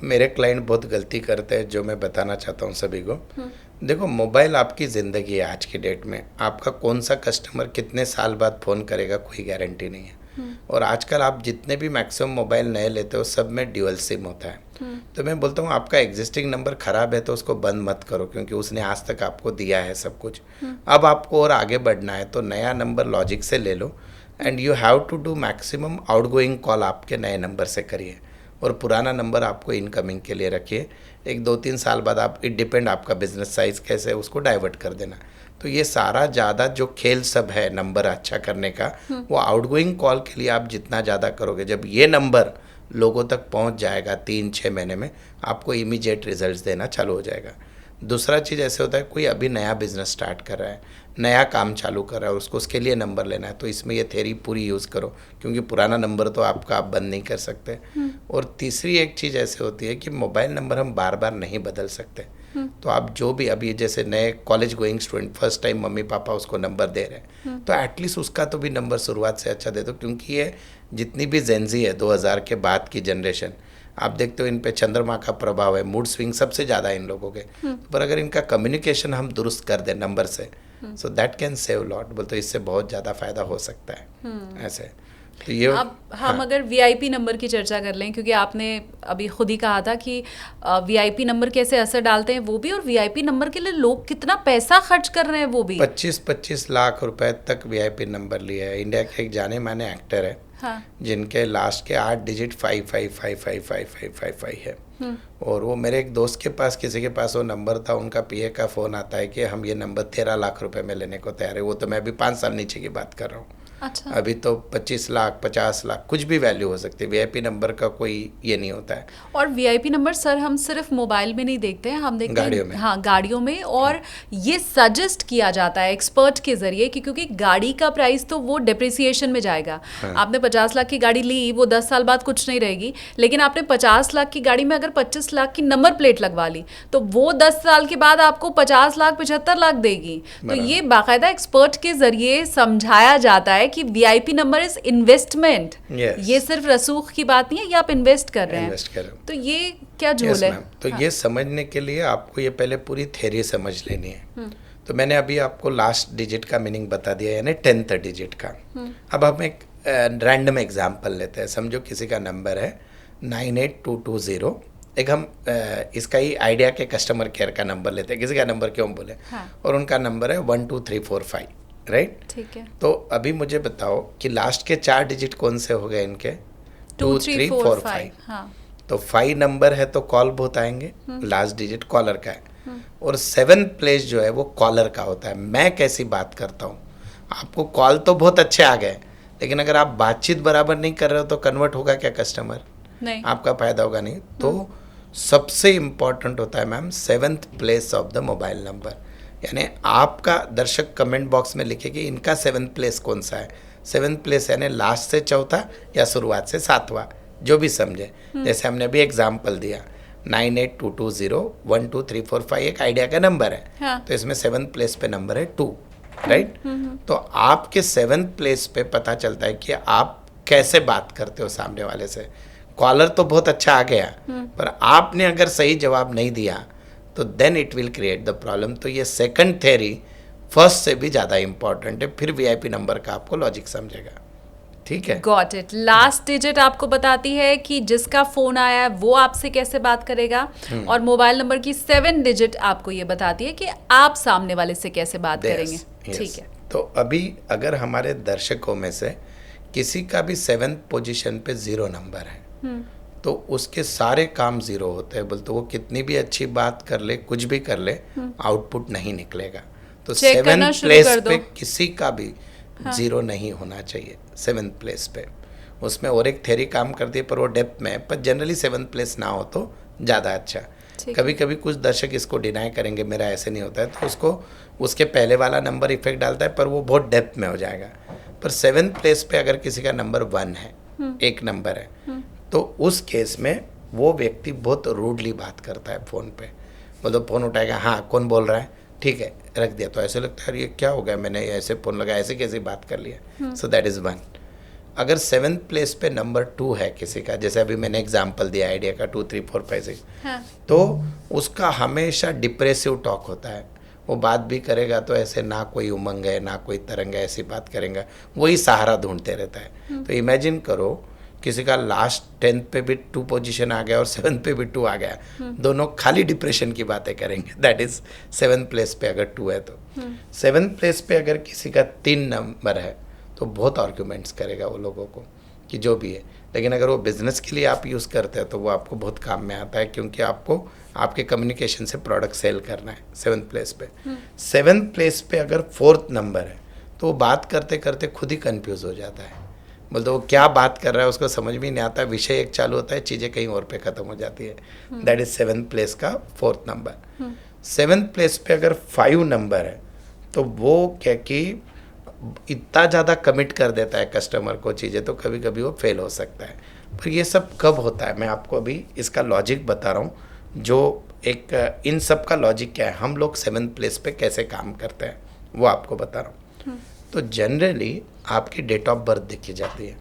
मेरे क्लाइंट बहुत गलती करते हैं, जो मैं बताना चाहता हूँ सभी को। देखो, मोबाइल आपकी ज़िंदगी है आज की डेट में। आपका कौन सा कस्टमर कितने साल बाद फ़ोन करेगा कोई गारंटी नहीं है। और आजकल आप जितने भी मैक्सिमम मोबाइल नए लेते हो सब में ड्यूअल सिम होता है। तो मैं बोलता हूँ आपका एग्जिस्टिंग नंबर ख़राब है तो उसको बंद मत करो, क्योंकि उसने आज तक आपको दिया है सब कुछ। अब आपको और आगे बढ़ना है तो नया नंबर लॉजिक से ले लो, and you have to do maximum outgoing call आपके नए नंबर से करिए, और पुराना नंबर आपको इनकमिंग के लिए रखिए। 1-2-3 साल बाद आप, इट डिपेंड आपका बिजनेस साइज़ कैसे है, उसको डाइवर्ट कर देना। तो ये सारा ज़्यादा जो खेल सब है नंबर अच्छा करने का, वो आउटगोइंग कॉल के लिए आप जितना ज़्यादा करोगे, जब ये नंबर लोगों तक पहुंच जाएगा 3-6 महीने में, आपको इमीडिएट रिजल्ट्स देना चालू हो जाएगा। दूसरा चीज़ ऐसे होता है, कोई अभी नया बिजनेस स्टार्ट कर रहा है, नया काम चालू कर रहा है, और उसके लिए नंबर लेना है, तो इसमें ये थ्योरी पूरी यूज़ करो, क्योंकि पुराना नंबर तो आपका आप बंद नहीं कर सकते। और तीसरी एक चीज़ ऐसे होती है कि मोबाइल नंबर हम बार बार नहीं बदल सकते। तो आप जो भी अभी जैसे नए college going student first time mummy papa उसको नंबर दे रहे हैं, तो एटलीस्ट उसका तो भी नंबर शुरुआत से अच्छा दे दो, क्योंकि ये जितनी भी जेनजी है 2000 के बाद की जनरेशन, आप देखते हो इन पे चंद्रमा का प्रभाव है, मूड स्विंग सबसे ज़्यादा इन लोगों के। पर अगर इनका कम्युनिकेशन हम दुरुस्त कर दें नंबर से, so that can save lot. बोलते इससे बहुत ज़्यादा फायदा हो सकता है ऐसे। तो ये अब हम अगर वीआईपी नंबर की चर्चा कर लें, क्योंकि आपने अभी खुद ही कहा था कि वीआईपी नंबर कैसे असर डालते हैं वो भी, और वीआईपी नंबर के लिए लोग कितना पैसा खर्च कर रहे हैं वो भी। 25-25 लाख रुपए तक वीआईपी नंबर लिया है। इंडिया के एक जाने माने एक्टर है, हाँ। जिनके लास्ट के 8 डिजिट 55555555 है। और वो मेरे एक दोस्त के पास, किसी के पास वो नंबर था, उनका पीए का फ़ोन आता है कि हम ये नंबर 13 लाख रुपए में लेने को तैयार है। वो तो मैं अभी 5 साल नीचे की बात कर रहा हूँ। अच्छा। अभी तो 25 लाख 50 लाख कुछ भी वैल्यू हो सकती है। वीआईपी नंबर का कोई ये नहीं होता है। और वीआईपी नंबर सर हम सिर्फ मोबाइल में नहीं देखते हैं, हम देखते गाड़ियों हैं में। हाँ गाड़ियों में। और ये सजेस्ट किया जाता है एक्सपर्ट के जरिए कि क्योंकि गाड़ी का प्राइस तो वो डिप्रिसिएशन में जाएगा। आपने 50 लाख की गाड़ी ली, वो 10 साल बाद कुछ नहीं रहेगी, लेकिन आपने 50 लाख की गाड़ी में अगर 25 लाख की नंबर प्लेट लगवा ली तो वो 10 साल के बाद आपको 50 लाख 75 लाख देगी। तो ये बाकायदा एक्सपर्ट के जरिए समझाया जाता है कि VIP number is investment. Yes. ये सिर्फ रसूख की बात नहीं है, ये आप इन्वेस्ट कर रहे हैं। इन्वेस्ट कर रहे हो। तो ये क्या झोल Yes, है? ma'am. तो ये समझने के लिए आपको ये पहले पूरी थ्योरी समझ लेनी है। तो मैंने अभी आपको लास्ट डिजिट का मीनिंग बता दिया, यानी 10th डिजिट का। अब हम एक रैंडम एग्जांपल लेते हैं। समझो किसी का नंबर है 98220। एक हम इसका ही आइडिया के कस्टमर केयर का नंबर लेते हैं, किसी का नंबर क्यों बोले। हाँ। और उनका नंबर है 12345, राइट। ठीक है। तो अभी मुझे बताओ कि लास्ट के 4 डिजिट कौन से हो गए इनके? 2 3 4 5। हाँ। तो 5 नंबर है तो कॉल बहुत आएंगे, लास्ट डिजिट कॉलर का है। और 7th प्लेस जो है वो कॉलर का होता है। मैं कैसी बात करता हूँ, आपको कॉल तो बहुत अच्छे आ गए, लेकिन अगर आप बातचीत बराबर नहीं कर रहे हो तो कन्वर्ट होगा क्या कस्टमर? नहीं। आपका फायदा होगा नहीं। तो सबसे इम्पॉर्टेंट होता है ma'am 7th place of the mobile number. यानी आपका दर्शक कमेंट बॉक्स में लिखे कि इनका 7th प्लेस कौन सा है। 7th प्लेस यानी लास्ट से चौथा या शुरुआत से 7वां, जो भी समझे। जैसे हमने अभी एग्जाम्पल दिया 982201234 एक आइडिया का नंबर है। हाँ। तो इसमें 7th प्लेस पे नंबर है 2, राइट। तो आपके 7th प्लेस पे पता चलता है कि आप कैसे बात करते हो सामने वाले से। कॉलर तो बहुत अच्छा आ गया, पर आपने अगर सही जवाब नहीं दिया तो then it will create the problem. तो ये सेकंड थ्योरी फर्स्ट से भी ज़्यादा इंपॉर्टेंट है। फिर वीआईपी नंबर का आपको लॉजिक समझेगा, ठीक है। Got it. लास्ट डिजिट आपको बताती है कि जिसका फोन आया है वो आपसे कैसे बात करेगा, और मोबाइल नंबर की 7 डिजिट आपको ये बताती है कि आप सामने वाले से कैसे बात करेंगे। ठीक है। तो अभी अगर हमारे दर्शकों में से किसी का भी 7th पोजीशन पे 0 नंबर है तो उसके सारे काम 0 होते हैं। बोलते वो कितनी भी अच्छी बात कर ले, कुछ भी कर ले, आउटपुट नहीं निकलेगा। तो चेक करना 7th शुरू प्लेस कर दो। पे किसी का भी 0 नहीं होना चाहिए 7th प्लेस पे। उसमें और एक थ्योरी काम करती है पर वो डेप्थ में है, पर जनरली 7th प्लेस ना हो तो ज़्यादा अच्छा। कभी कभी कुछ दर्शक इसको डिनाई करेंगे, मेरा ऐसे नहीं होता है, तो उसको उसके पहले वाला नंबर इफेक्ट डालता है, पर वो बहुत डेप्थ में हो जाएगा। पर 7th प्लेस पे अगर किसी का नंबर 1 है, एक नंबर है, तो उस केस में वो व्यक्ति बहुत रूडली बात करता है फ़ोन पे। मतलब फ़ोन उठाएगा, हाँ कौन बोल रहा है, ठीक है, रख दिया। तो ऐसे लगता है यार ये क्या हो गया, मैंने ऐसे फ़ोन लगाया, ऐसे कैसे बात कर लिया। सो दैट इज़ 1। अगर 7th प्लेस पे नंबर 2 है किसी का, जैसे अभी मैंने एग्जांपल दिया आइडिया का 2 3 4 5 6, तो उसका हमेशा डिप्रेसिव टॉक होता है। वो बात भी करेगा तो ऐसे ना कोई उमंग है ना कोई तरंग है, ऐसी बात करेगा, वही सहारा ढूंढते रहता है। तो इमेजिन करो किसी का लास्ट 10th पे भी 2 पोजीशन आ गया और 7th पे भी 2 आ गया, दोनों खाली डिप्रेशन की बातें करेंगे। दैट इज 7th प्लेस पे अगर 2 है तो। 7th प्लेस पे अगर किसी का 3 नंबर है तो बहुत आर्ग्यूमेंट्स करेगा वो लोगों को कि जो भी है। लेकिन अगर वो बिजनेस के लिए आप यूज़ करते हैं तो वो आपको बहुत काम में आता है, क्योंकि आपको आपके कम्युनिकेशन से प्रोडक्ट सेल करना है 7th प्लेस पे। 7th प्लेस पे अगर 4th नंबर है तो वो बात करते करते खुद ही कंफ्यूज हो जाता है। बोलते वो क्या बात कर रहा है उसको समझ में नहीं आता, विषय एक चालू होता है, चीज़ें कहीं और पे ख़त्म हो जाती है। दैट इज 7th प्लेस का 4th नंबर। 7th प्लेस पे अगर 5 नंबर है तो वो क्या कि इतना ज़्यादा कमिट कर देता है कस्टमर को चीज़ें, तो कभी कभी वो फेल हो सकता है। पर ये सब कब होता है मैं आपको अभी इसका लॉजिक बता रहा हूँ। जो एक इन सब का लॉजिक क्या है, हम लोग 7th प्लेस पे कैसे काम करते हैं वो आपको बता रहा हूँ। तो जनरली आपकी डेट ऑफ बर्थ देखी जाती है,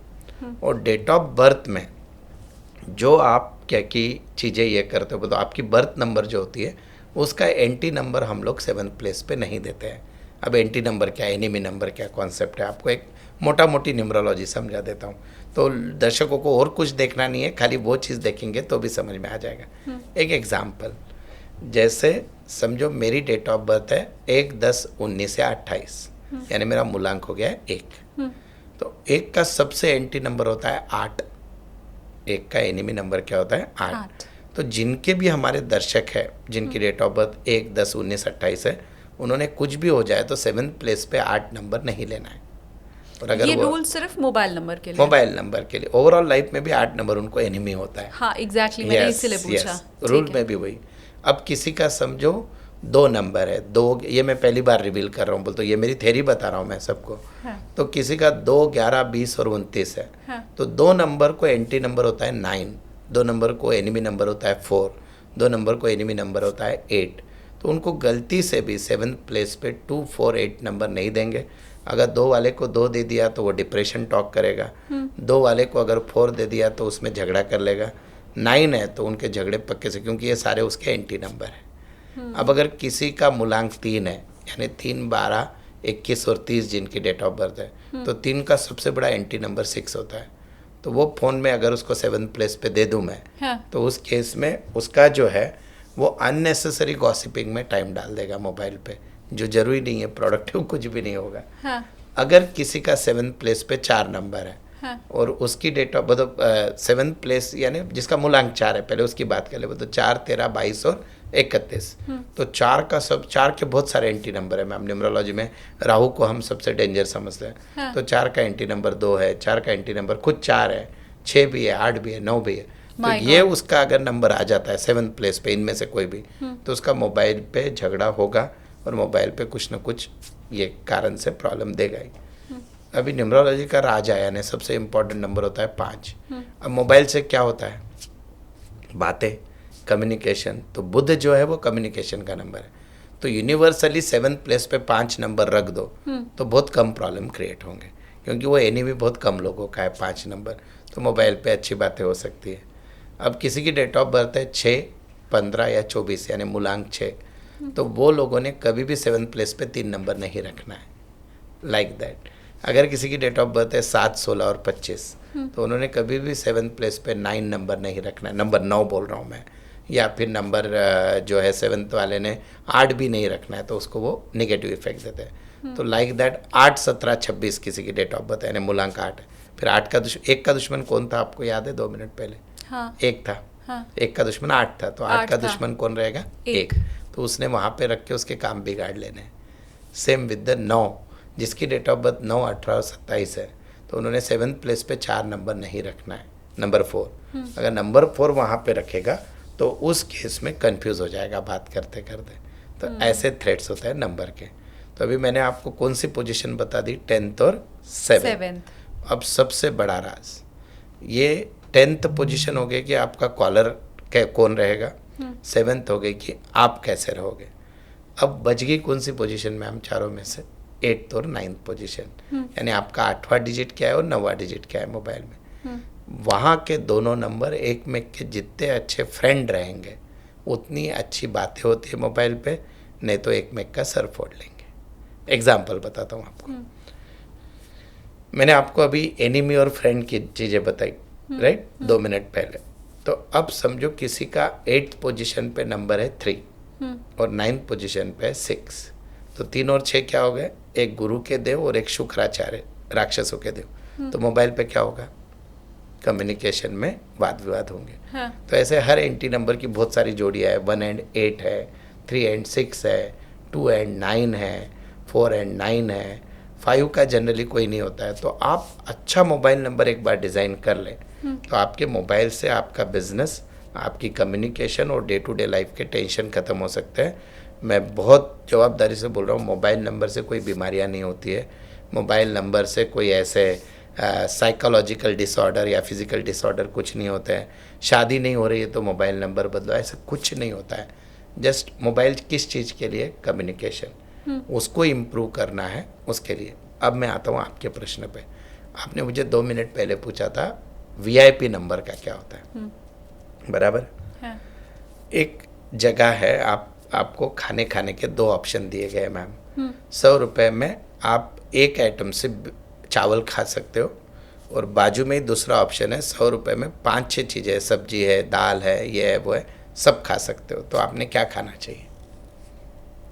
और डेट ऑफ बर्थ में जो आप क्या की चीज़ें ये करते हो, तो आपकी बर्थ नंबर जो होती है उसका एंटी नंबर हम लोग 7th प्लेस पे नहीं देते हैं। अब एंटी नंबर क्या, एनिमी नंबर क्या कॉन्सेप्ट है, आपको एक मोटा मोटी न्यूमरोलॉजी समझा देता हूँ। तो दर्शकों को और कुछ देखना नहीं है, खाली वो चीज़ देखेंगे तो भी समझ में आ जाएगा। एक एग्जाम्पल, जैसे समझो मेरी डेट ऑफ बर्थ है 1/10/19 या 28, यानी मेरा मूलांक हो गया है 1। तो 1 का सबसे एंटी नंबर होता है 8। 1 का एनिमी नंबर क्या होता है 8। तो जिनके भी हमारे दर्शक है जिनकी डेट ऑफ बर्थ 1/10/19 है, उन्होंने कुछ भी हो जाए तो 7th प्लेस पे 8 नंबर नहीं लेना है। और अगर ये रूल सिर्फ मोबाइल नंबर के लिए? मोबाइल नंबर के लिए। ओवरऑल लाइफ में भी 8 नंबर उनको एनिमी होता है। हाँ एग्जैक्टली, मैंने इसीलिए पूछा। रूल में भी वही। अब किसी का समझो 2 नंबर है, 2, ये मैं पहली बार रिवील कर रहा हूँ, बोल तो ये मेरी थ्योरी बता रहा हूँ मैं सबको। तो किसी का 2, 11, 20 और 29 है, तो 2 नंबर को एंटी नंबर होता है 9, 2 नंबर को एनिमी नंबर होता है 4, 2 नंबर को एनिमी नंबर होता है 8। तो उनको गलती से भी 7th प्लेस पे 2, 4, 8 नंबर नहीं देंगे। अगर 2 वाले को 2 दे दिया तो वो डिप्रेशन टॉक करेगा, 2 वाले को अगर 4 दे दिया तो उसमें झगड़ा कर लेगा, 9 है तो उनके झगड़े पक्के से, क्योंकि ये सारे उसके एंटी नंबर हैं। अब अगर किसी का मूलांक 3 है, यानी 3, 12, 21 और 30 जिनकी डेट ऑफ बर्थ है, तो 3 का सबसे बड़ा एंटी नंबर 6 होता है। तो वो फ़ोन में अगर उसको 7th प्लेस पे दे दूँ मैं, तो उस केस में उसका जो है वो अननेसेसरी गॉसिपिंग में टाइम डाल देगा मोबाइल पे, जो जरूरी नहीं है, प्रोडक्टिव कुछ भी नहीं होगा। अगर किसी का 7th प्लेस पे 4 नंबर है और उसकी डेट ऑफ मतलब 7th प्लेस यानी जिसका मूलांक 4 है, पहले उसकी बात कर ले, तो 4, 13, 22 और 31। तो 4 के बहुत सारे एंटी नंबर है। मैम न्यूमरोलॉजी में राहु को हम सबसे डेंजर समझते हैं। तो 4 का एंटी नंबर 2 है, 4 का एंटी नंबर खुद 4 है, 6 भी है, 8 भी है, 9 भी है। तो ये उसका अगर नंबर आ जाता है 7th प्लेस पे, इनमें से कोई भी, तो उसका मोबाइल पे झगड़ा होगा और मोबाइल पे कुछ ना कुछ ये कारण से प्रॉब्लम देगा ही। अभी न्यूमरोलॉजी का राज आया ने सबसे इम्पोर्टेंट नंबर होता है 5। अब मोबाइल से क्या होता है, बातें, कम्युनिकेशन। तो बुध जो है वो कम्युनिकेशन का नंबर है। तो यूनिवर्सली 7th प्लेस पे 5 नंबर रख दो तो बहुत कम प्रॉब्लम क्रिएट होंगे, क्योंकि वो एनिमी बहुत कम लोगों का है 5 नंबर। तो मोबाइल पे अच्छी बातें हो सकती है। अब किसी की डेट ऑफ बर्थ है 6, 15 या 24, यानी मूलांक 6, तो वो लोगों ने कभी भी 7th प्लेस पे 3 नंबर नहीं रखना है, लाइक दैट। अगर किसी की डेट ऑफ बर्थ है 7, 16 और 25, तो उन्होंने कभी भी 7th प्लेस पे 9 नंबर नहीं रखना है, नंबर 9 बोल रहा हूँ मैं, या फिर नंबर जो है 7th वाले ने 8 भी नहीं रखना है, तो उसको वो नेगेटिव इफेक्ट देते हैं। तो लाइक दैट 8, 17, 26 किसी की डेट ऑफ बर्थ है, यानी मूलांक 8 है। फिर 8 का एक का दुश्मन कौन था आपको याद है? 2 मिनट पहले हाँ, एक था। हाँ, एक का दुश्मन 8 था, तो 8 का था। दुश्मन कौन रहेगा? एक। तो उसने वहाँ पे रख के उसके काम बिगाड़ लेने। सेम विद द 9, जिसकी डेट ऑफ बर्थ 9, 18 और 27 है, तो उन्होंने 7th प्लेस पे 4 नंबर नहीं रखना है, नंबर 4। अगर नंबर 4 वहाँ पे रखेगा तो उस केस में कंफ्यूज हो जाएगा बात करते करते। तो ऐसे थ्रेड्स होते हैं नंबर के। तो अभी मैंने आपको कौन सी पोजीशन बता दी? 10th और 7th। अब सबसे बड़ा राज, ये 10th पोजीशन हो गई कि आपका कॉलर कौन रहेगा, 7th हो गई कि आप कैसे रहोगे। अब बच गई कौन सी पोजीशन में? हम चारों में से 8th और 9th पोजीशन, यानी आपका 8वां डिजिट क्या है और 9वां डिजिट क्या है मोबाइल में। वहाँ के दोनों नंबर एक में के जितने अच्छे फ्रेंड रहेंगे उतनी अच्छी बातें होती है मोबाइल पे, नहीं तो एक में का सर फोड़ लेंगे। एग्जाम्पल बताता हूँ आपको। मैंने आपको अभी एनिमी और फ्रेंड की चीज़ें बताई, राइट, 2 मिनट पहले। तो अब समझो किसी का 8th पोजीशन पे नंबर है 3 और 9th पोजीशन पे है 6, तो 3 और 6 क्या हो गए? एक गुरु के देव और एक शुक्राचार्य, राक्षसों के देव। तो मोबाइल पे क्या होगा? कम्युनिकेशन में वाद विवाद होंगे। हाँ। तो ऐसे हर एंटी नंबर की बहुत सारी जोड़ियाँ है। 1 and 8 है, 3 and 6 है, 2 and 9 है, 4 and 9 है, 5 का जनरली कोई नहीं होता है। तो आप अच्छा मोबाइल नंबर एक बार डिज़ाइन कर लें तो आपके मोबाइल से आपका बिजनेस, आपकी कम्युनिकेशन और डे टू डे लाइफ के टेंशन ख़त्म हो सकते हैं। मैं बहुत जवाबदारी से बोल रहा हूँ, मोबाइल नंबर से कोई बीमारियाँ नहीं होती है। मोबाइल नंबर से कोई ऐसे साइकोलॉजिकल डिसऑर्डर या फिजिकल डिसऑर्डर कुछ नहीं होते हैं। शादी नहीं हो रही है तो मोबाइल नंबर बदलो, ऐसा कुछ नहीं होता है। जस्ट मोबाइल किस चीज़ के लिए? कम्युनिकेशन, उसको इम्प्रूव करना है उसके लिए। अब मैं आता हूँ आपके प्रश्न पे। आपने मुझे 2 मिनट पहले पूछा था VIP नंबर का क्या होता है, बराबर? हाँ। एक जगह है, आपको खाने के 2 ऑप्शन दिए गए मैम। 100 रुपये में आप एक आइटम से चावल खा सकते हो और बाजू में ही दूसरा ऑप्शन है 100 रुपये में 5-6 चीज़ें, सब्जी है, दाल है, ये है, वो है, सब खा सकते हो। तो आपने क्या खाना चाहिए?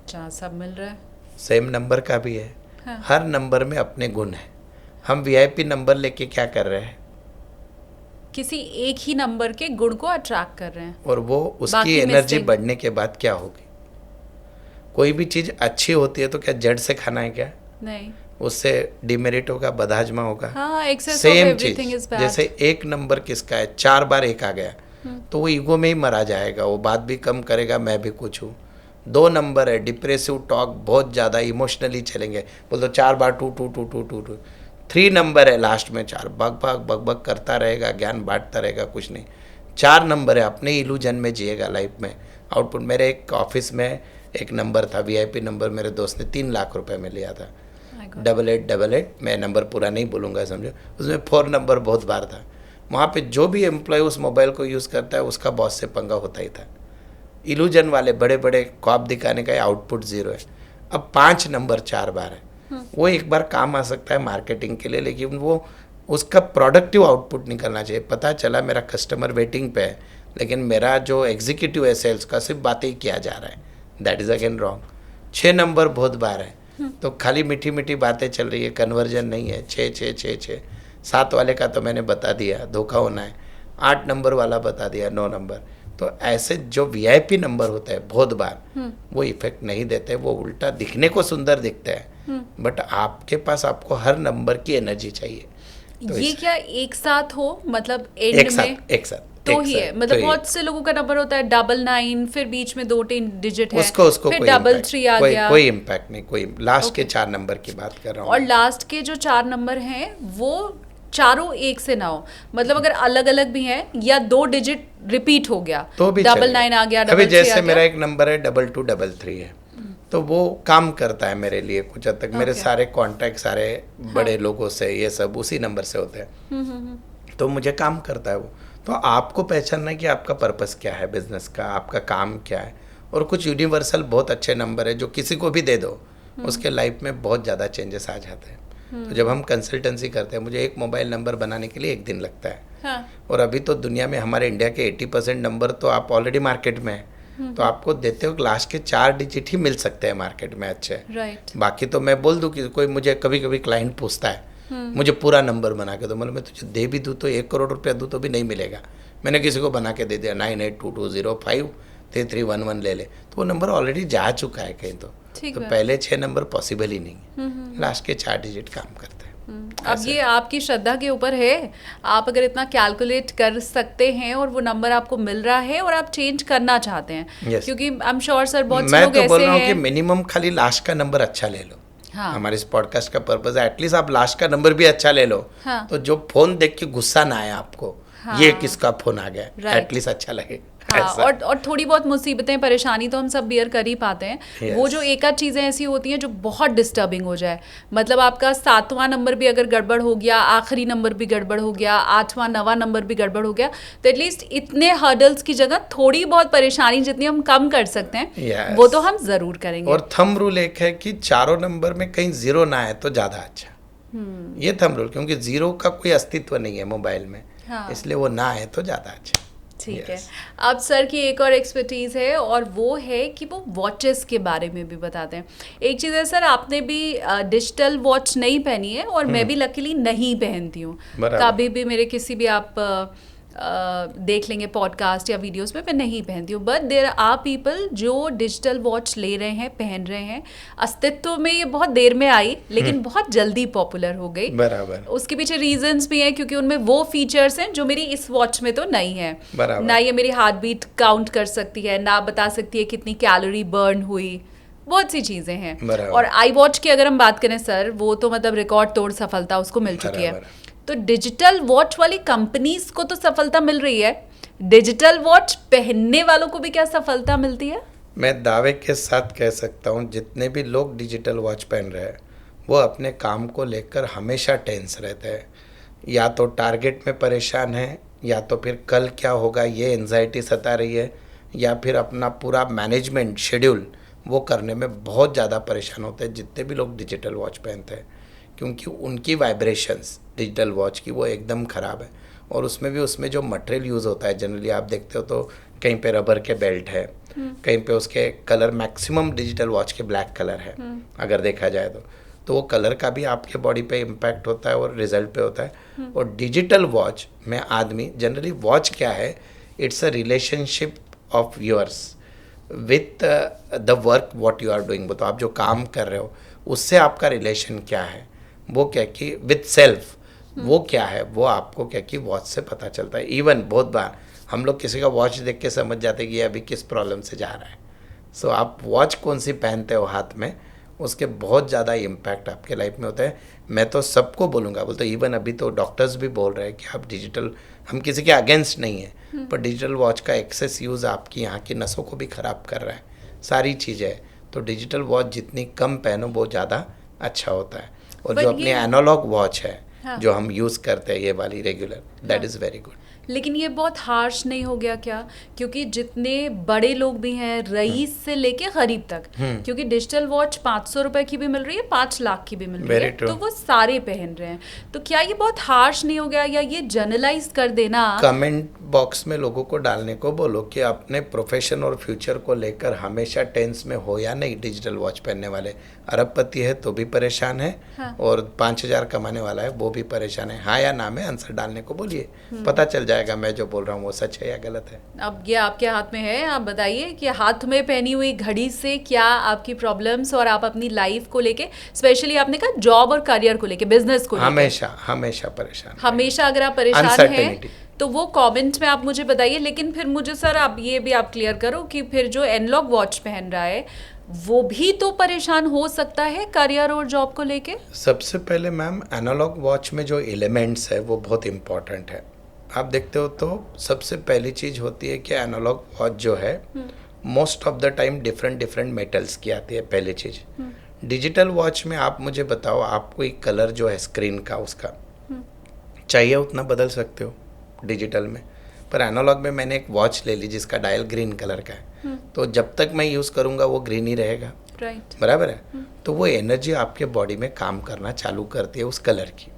जहाँ सब मिल रहा है। सेम नंबर का भी है। हाँ। हर नंबर में अपने गुण हैं। हम VIP नंबर लेके क्या कर रहे हैं? किसी एक ही नंबर के गुण को अट्रैक्ट कर रहे हैं और वो उसकी बाकी एनर्जी missing। बढ़ने के बाद क्या होगी? कोई भी चीज़ अच्छी होती है तो क्या जड़ से खाना है क्या? नहीं। उससे डिमेरिट होगा, बदहाजमा होगा। हाँ, excess of same everything is चीज, bad। जैसे एक नंबर किसका है, 4 बार 1 आ गया तो वो ईगो में ही मरा जाएगा, वो बात भी कम करेगा, मैं भी कुछ हूँ। 2 नंबर है, डिप्रेसिव टॉक, बहुत ज़्यादा इमोशनली चलेंगे, बोल दो 4 बार 2 2 2 2 2 2। 3 नंबर है लास्ट में 4, बग बग करता रहेगा, ज्ञान बांटता रहेगा, कुछ नहीं। 4 नंबर है, अपने इल्यूजन में जिएगा लाइफ में। आउटपुट, मेरे एक ऑफिस में एक नंबर था VIP नंबर, मेरे दोस्त ने 3 लाख रुपए में लिया था। 8888, मैं नंबर पूरा नहीं बोलूँगा, समझो। उसमें 4 नंबर बहुत बार था। वहाँ पे जो भी एम्प्लॉय उस मोबाइल को यूज़ करता है उसका बॉस से पंगा होता ही था। इल्यूजन वाले बड़े बड़े ख्वाब दिखाने का आउटपुट 0 है। अब 5 नंबर 4 बार है, वो एक बार काम आ सकता है मार्केटिंग के लिए, लेकिन वो उसका प्रोडक्टिव आउटपुट निकलना चाहिए। पता चला मेरा कस्टमर वेटिंग पे है, लेकिन मेरा जो एग्जीक्यूटिव है सेल्स का, सिर्फ बातें ही किया जा रहा है, that is again wrong. 6 number बहुत बार है, तो खाली मीठी मीठी बातें चल रही है, कन्वर्जन नहीं है। 6 6 6 6। 7 वाले का तो मैंने बता दिया, धोखा होना है। 8 नंबर वाला बता दिया, 9 नंबर। तो ऐसे जो VIP नंबर होते हैं बहुत बार वो इफेक्ट नहीं देते, वो उल्टा दिखने को सुंदर दिखते हैं, बट आपके पास आपको हर नंबर की एनर्जी चाहिए। तो ये क्या एक साथ हो, मतलब एक एंड साथ में एक साथ तो एक ही साथ, है, मतलब तो बहुत से लोगों का नंबर होता है 99, फिर बीच में 2-3 डिजिट है, उसको फिर कोई 3 आ गया, कोई इम्पैक्ट नहीं, कोई लास्ट के 4 नंबर की बात कर रहा हूँ। और लास्ट के जो 4 नंबर हैं वो चारों एक से ना हो, मतलब अगर अलग अलग भी हैं या 2 डिजिट रिपीट हो गया तो भी 99 आ गया, अभी 33 जैसे आ मेरा गया। एक नंबर है 2233 है, तो वो काम करता है मेरे लिए कुछ हद तक। मेरे Okay। सारे कॉन्टैक्ट सारे बड़े लोगों से ये सब उसी नंबर से होते हैं, तो मुझे काम करता है वो। तो आपको पहचानना है कि आपका पर्पस क्या है बिजनेस का, आपका काम क्या है। और कुछ यूनिवर्सल बहुत अच्छे नंबर है जो किसी को भी दे दो उसके लाइफ में बहुत ज़्यादा चेंजेस आ जाते हैं। तो जब हम कंसल्टेंसी करते हैं, मुझे एक मोबाइल नंबर बनाने के लिए 1 दिन लगता है। हाँ, और अभी तो दुनिया में हमारे इंडिया के 80% नंबर तो आप ऑलरेडी मार्केट में है, तो आपको देते हो लास्ट के 4 डिजिट ही मिल सकते हैं मार्केट में अच्छे। राइट। बाकी तो मैं बोल दूं कि कोई मुझे कभी कभी क्लाइंट पूछता है मुझे पूरा नंबर बना के दो, मतलब मैं तुझे दे भी दूँ तो 1 करोड़ रुपया दूँ तो भी नहीं मिलेगा। मैंने किसी को बना के दे दिया 9822053311 ले ले, तो वो नंबर ऑलरेडी जा चुका है कहीं। तो है। पहले 6 नंबर पॉसिबल ही नहीं है, लास्ट के 4 डिजिट काम करते हैं। अब ये आपकी श्रद्धा के ऊपर है। आप अगर इतना कैलकुलेट कर सकते हैं और वो नंबर आपको मिल रहा है और आप चेंज करना चाहते हैं, Yes. क्योंकि आई एम श्योर सर बहुत से मैं लोग तो बोल ऐसे रहा हूँ कि हैं। मिनिमम खाली लास्ट का नंबर अच्छा ले लो। हाँ। हमारे इस पॉडकास्ट का पर्पस है एटलीस्ट आप लास्ट का नंबर भी अच्छा ले लो। हाँ। तो जो फोन देख के गुस्सा ना आए आपको, हाँ। ये किसका फोन आ गया, Right. एटलीस्ट अच्छा लगे। हाँ, ऐसा। और थोड़ी बहुत मुसीबतें परेशानी तो हम सब बियर कर ही पाते हैं। Yes. वो जो एक आध चीज़ें ऐसी होती हैं जो बहुत डिस्टर्बिंग हो जाए, मतलब आपका 7वां नंबर भी अगर गड़बड़ हो गया, आखिरी नंबर भी गड़बड़ हो गया, 8वां 9वां नंबर भी गड़बड़ हो गया, तो एटलीस्ट इतने हर्डल्स की जगह थोड़ी बहुत परेशानी जितनी हम कम कर सकते हैं Yes. वो तो हम ज़रूर करेंगे। और थंब रूल एक है कि चारों नंबर में कहीं 0 ना आए तो ज़्यादा अच्छा। ये थंब रूल, क्योंकि 0 का कोई अस्तित्व नहीं है मोबाइल में। हाँ। इसलिए वो ना आए तो ज़्यादा अच्छा। ठीक है। Yes. अब सर की एक और एक्सपर्टीज है और वो है कि वो वॉचेस के बारे में भी बताते हैं। एक चीज़ है सर, आपने भी डिजिटल वॉच नहीं पहनी है और मैं भी लकीली नहीं पहनती हूँ। बराबर। कभी भी मेरे किसी भी आप देख लेंगे पॉडकास्ट या वीडियोस में, मैं नहीं पहनती हूँ। बट देयर आर पीपल जो डिजिटल वॉच ले रहे हैं, पहन रहे हैं। अस्तित्व में ये बहुत देर में आई लेकिन बहुत जल्दी पॉपुलर हो गई। बराबर। उसके पीछे रीजंस भी हैं क्योंकि उनमें वो फीचर्स हैं जो मेरी इस वॉच में तो नहीं है। बराबर। ना ये मेरी हार्ट बीट काउंट कर सकती है, ना बता सकती है कितनी कैलोरी बर्न हुई, बहुत सी चीजें हैं। बराबर। और आई वॉच की अगर हम बात करें सर, वो तो मतलब रिकॉर्ड तोड़ सफलता उसको मिल चुकी है। बराबर। तो डिजिटल वॉच वाली कंपनीज को तो सफलता मिल रही है, डिजिटल वॉच पहनने वालों को भी क्या सफलता मिलती है? मैं दावे के साथ कह सकता हूँ जितने भी लोग डिजिटल वॉच पहन रहे हैं वो अपने काम को लेकर हमेशा टेंस रहते हैं। या तो टारगेट में परेशान है, या तो फिर कल क्या होगा ये एंजाइटी सता रही है, या फिर अपना पूरा मैनेजमेंट शेड्यूल वो करने में बहुत ज़्यादा परेशान होते हैं जितने भी लोग डिजिटल वॉच पहनते हैं। क्योंकि उनकी वाइब्रेशंस डिजिटल वॉच की वो एकदम ख़राब है। और उसमें जो मटेरियल यूज़ होता है, जनरली आप देखते हो तो कहीं पे रबर के बेल्ट है, कहीं पे उसके कलर मैक्सिमम डिजिटल वॉच के ब्लैक कलर है अगर देखा जाए तो वो कलर का भी आपके बॉडी पे इम्पैक्ट होता है और रिजल्ट पे होता है। और डिजिटल वॉच में आदमी जनरली, वॉच क्या है, it's a relationship of yours with the work what you are doing. तो आप जो काम कर रहे हो उससे आपका रिलेशन क्या है, वो क्या कि विथ सेल्फ वो क्या है, वो आपको क्या कि वॉच से पता चलता है। इवन बहुत बार हम लोग किसी का वॉच देख के समझ जाते हैं कि ये अभी किस प्रॉब्लम से जा रहा है। सो आप वॉच कौन सी पहनते हो हाथ में, उसके बहुत ज़्यादा इम्पैक्ट आपके लाइफ में होता है। मैं तो सबको बोलूँगा, बोलते इवन अभी तो डॉक्टर्स भी बोल रहे हैं कि आप डिजिटल, हम किसी के अगेंस्ट नहीं है, पर डिजिटल वॉच का एक्सेस यूज़ आपकी यहाँ की नसों को भी ख़राब कर रहा है, सारी चीज़ें। तो डिजिटल वॉच जितनी कम पहनो वो ज़्यादा अच्छा होता है। और But जो अपनी ये- एनालॉग वॉच है, हाँ। जो हम यूज़ करते हैं ये वाली regular, that is very good. लेकिन ये बहुत हार्श नहीं हो गया क्या? क्योंकि जितने बड़े लोग भी हैं, रईस से लेके गरीब तक, क्योंकि डिजिटल वॉच 500 रुपए की भी मिल रही है, 5 लाख की भी मिल रही Very है, true. तो वो सारे पहन रहे हैं। तो क्या ये बहुत हार्श नहीं हो गया, या ये जनरलाइज कर देना? कमेंट बॉक्स में लोगों को डालने को बोलो कि अपने प्रोफेशन और फ्यूचर को लेकर हमेशा टेंस में हो या नहीं। डिजिटल वॉच पहनने वाले अरबपति है तो भी परेशान है, हाँ। और 5,000 कमाने वाला है वो भी परेशान है। हाँ या ना में आंसर डालने को बोलिए, पता चल जाएगा मैं जो बोल रहा हूँ वो सच है या गलत है। अब ये आपके हाथ में है। आप बताइए कि हाथ में पहनी हुई घड़ी से क्या आपकी प्रॉब्लम्स, और आप अपनी लाइफ को लेके, स्पेशली आपने कहा जॉब और करियर को लेके, बिजनेस को लेके हमेशा परेशान, हमेशा अगर आप परेशान हैं Uncertainty. तो वो कमेंट में आप मुझे बताइए। लेकिन फिर मुझे सर आप ये भी आप क्लियर करो कि फिर जो एनालॉग वॉच पहन रहा है वो भी तो परेशान हो सकता है करियर और जॉब को लेके। सबसे पहले मैम एनालॉग वॉच में जो एलिमेंट्स है वो बहुत इम्पॉर्टेंट है। आप देखते हो तो सबसे पहली चीज़ होती है कि एनालॉग वॉच जो है most of the time different metals की आती है, पहली चीज़। डिजिटल वॉच में आप मुझे बताओ, आपको एक कलर जो है स्क्रीन का उसका चाहिए उतना बदल सकते हो डिजिटल में, पर एनालॉग में मैंने एक वॉच ले ली जिसका डायल ग्रीन कलर का है, तो जब तक मैं यूज़ करूँगा वो ग्रीन ही रहेगा। राइट। बराबर है। तो वो एनर्जी आपके बॉडी में काम करना चालू करती है उस कलर की।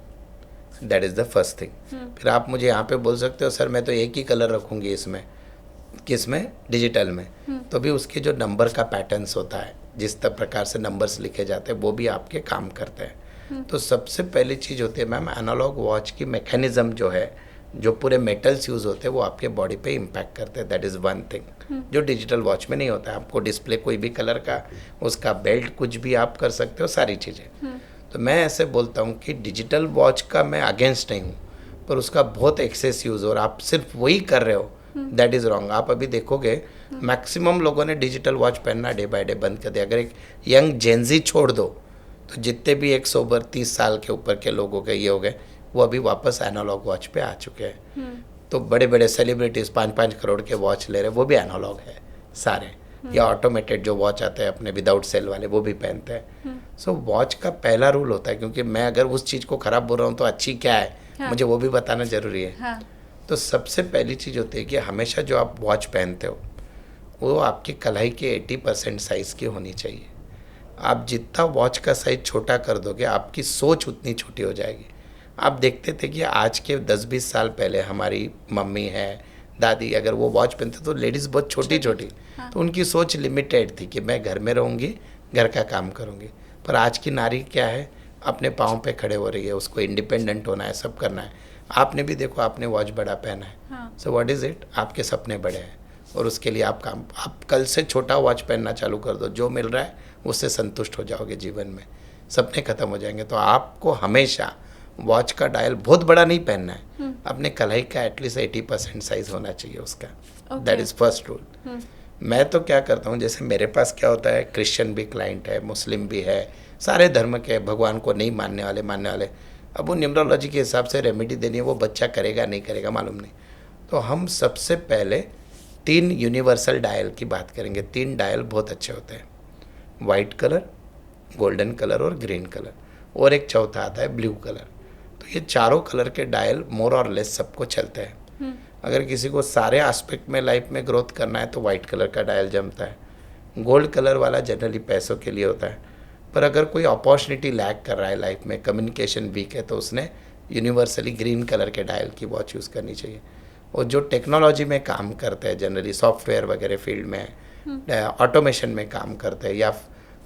That is the first thing. फिर आप मुझे यहाँ पे बोल सकते हो सर मैं तो एक ही कलर रखूँगी इसमें, किसमें, डिजिटल में, तो भी उसके जो नंबर का पैटर्न्स होता है, जिस प्रकार से नंबर्स लिखे जाते हैं, वो भी आपके काम करते हैं। तो सबसे पहली चीज़ होती है मैम, एनालॉग वॉच की मैकेनिज्म जो है, जो पूरे मेटल्स यूज़ होते हैं वो आपके बॉडी पे इम्पैक्ट करते हैं। दैट इज़ वन थिंग जो डिजिटल वॉच में नहीं होता है। आपको डिस्प्ले कोई भी कलर का, उसका बेल्ट कुछ भी आप कर सकते हो, सारी चीज़ें। तो मैं ऐसे बोलता हूँ कि डिजिटल वॉच का मैं अगेंस्ट नहीं हूँ, पर उसका बहुत एक्सेस यूज़ और आप सिर्फ वही कर रहे हो, दैट इज़ रॉन्ग। आप अभी देखोगे मैक्सिमम लोगों ने डिजिटल वॉच पहनना डे बाय डे बंद कर दिया। अगर एक यंग जेंजी छोड़ दो तो जितने भी 130 साल के ऊपर के लोगों के ये हो गए, वो अभी वापस एनालॉग वॉच पे आ चुके हैं। तो बड़े बड़े सेलिब्रिटीज़ 5-5 करोड़ के वॉच ले रहे, वो भी एनालॉग है सारे, या ऑटोमेटेड जो वॉच आते हैं अपने विदाउट सेल वाले, वो भी पहनते हैं। सो वॉच का पहला रूल होता है, क्योंकि मैं अगर उस चीज़ को ख़राब बोल रहा हूँ तो अच्छी क्या है, मुझे वो भी बताना ज़रूरी है। तो सबसे पहली चीज़ होती है कि हमेशा जो आप वॉच पहनते हो वो आपकी कलाई के 80% साइज़ की होनी चाहिए। आप जितना वॉच का साइज़ छोटा कर दोगे, आपकी सोच उतनी छोटी हो जाएगी। आप देखते थे कि आज के 10-20 साल पहले हमारी मम्मी है, दादी, अगर वो वॉच पहनते तो लेडीज़ बहुत छोटी छोटी, तो उनकी सोच लिमिटेड थी कि मैं घर में रहूँगी, घर का काम करूँगी। पर आज की नारी क्या है, अपने पाँव पे खड़े हो रही है, उसको इंडिपेंडेंट होना है, सब करना है। आपने भी देखो, आपने वॉच बड़ा पहना है, सो व्हाट इज़ इट, आपके सपने बड़े हैं और उसके लिए आप कल से छोटा वॉच पहनना चालू कर दो, जो मिल रहा है उससे संतुष्ट हो जाओगे जीवन में, सपने खत्म हो जाएंगे। तो आपको हमेशा वॉच का डायल बहुत बड़ा नहीं पहनना है, अपने कलाई का एटलीस्ट 80% साइज होना चाहिए उसका। That is first rule. मैं तो क्या करता हूँ, जैसे मेरे पास क्या होता है, क्रिश्चियन भी क्लाइंट है, मुस्लिम भी है, सारे धर्म के, भगवान को नहीं मानने वाले। अब वो न्यूमरोलॉजी के हिसाब से रेमेडी देनी है, वो बच्चा करेगा नहीं करेगा मालूम नहीं। तो हम सबसे पहले 3 यूनिवर्सल डायल की बात करेंगे। 3 डायल बहुत अच्छे होते हैं, वाइट कलर, गोल्डन कलर और ग्रीन कलर, और एक चौथा आता है ब्लू कलर। तो ये चारों कलर के डायल मोर और लेस सबको चलते हैं। अगर किसी को सारे एस्पेक्ट में लाइफ में ग्रोथ करना है तो वाइट कलर का डायल जमता है। गोल्ड कलर वाला जनरली पैसों के लिए होता है, पर अगर कोई अपॉर्चुनिटी लैक कर रहा है लाइफ में, कम्युनिकेशन वीक है, तो उसने यूनिवर्सली ग्रीन कलर के डायल की वॉच यूज़ करनी चाहिए। और जो टेक्नोलॉजी में काम करते हैं, जनरली सॉफ्टवेयर वगैरह फील्ड में, ऑटोमेशन में काम करते हैं, या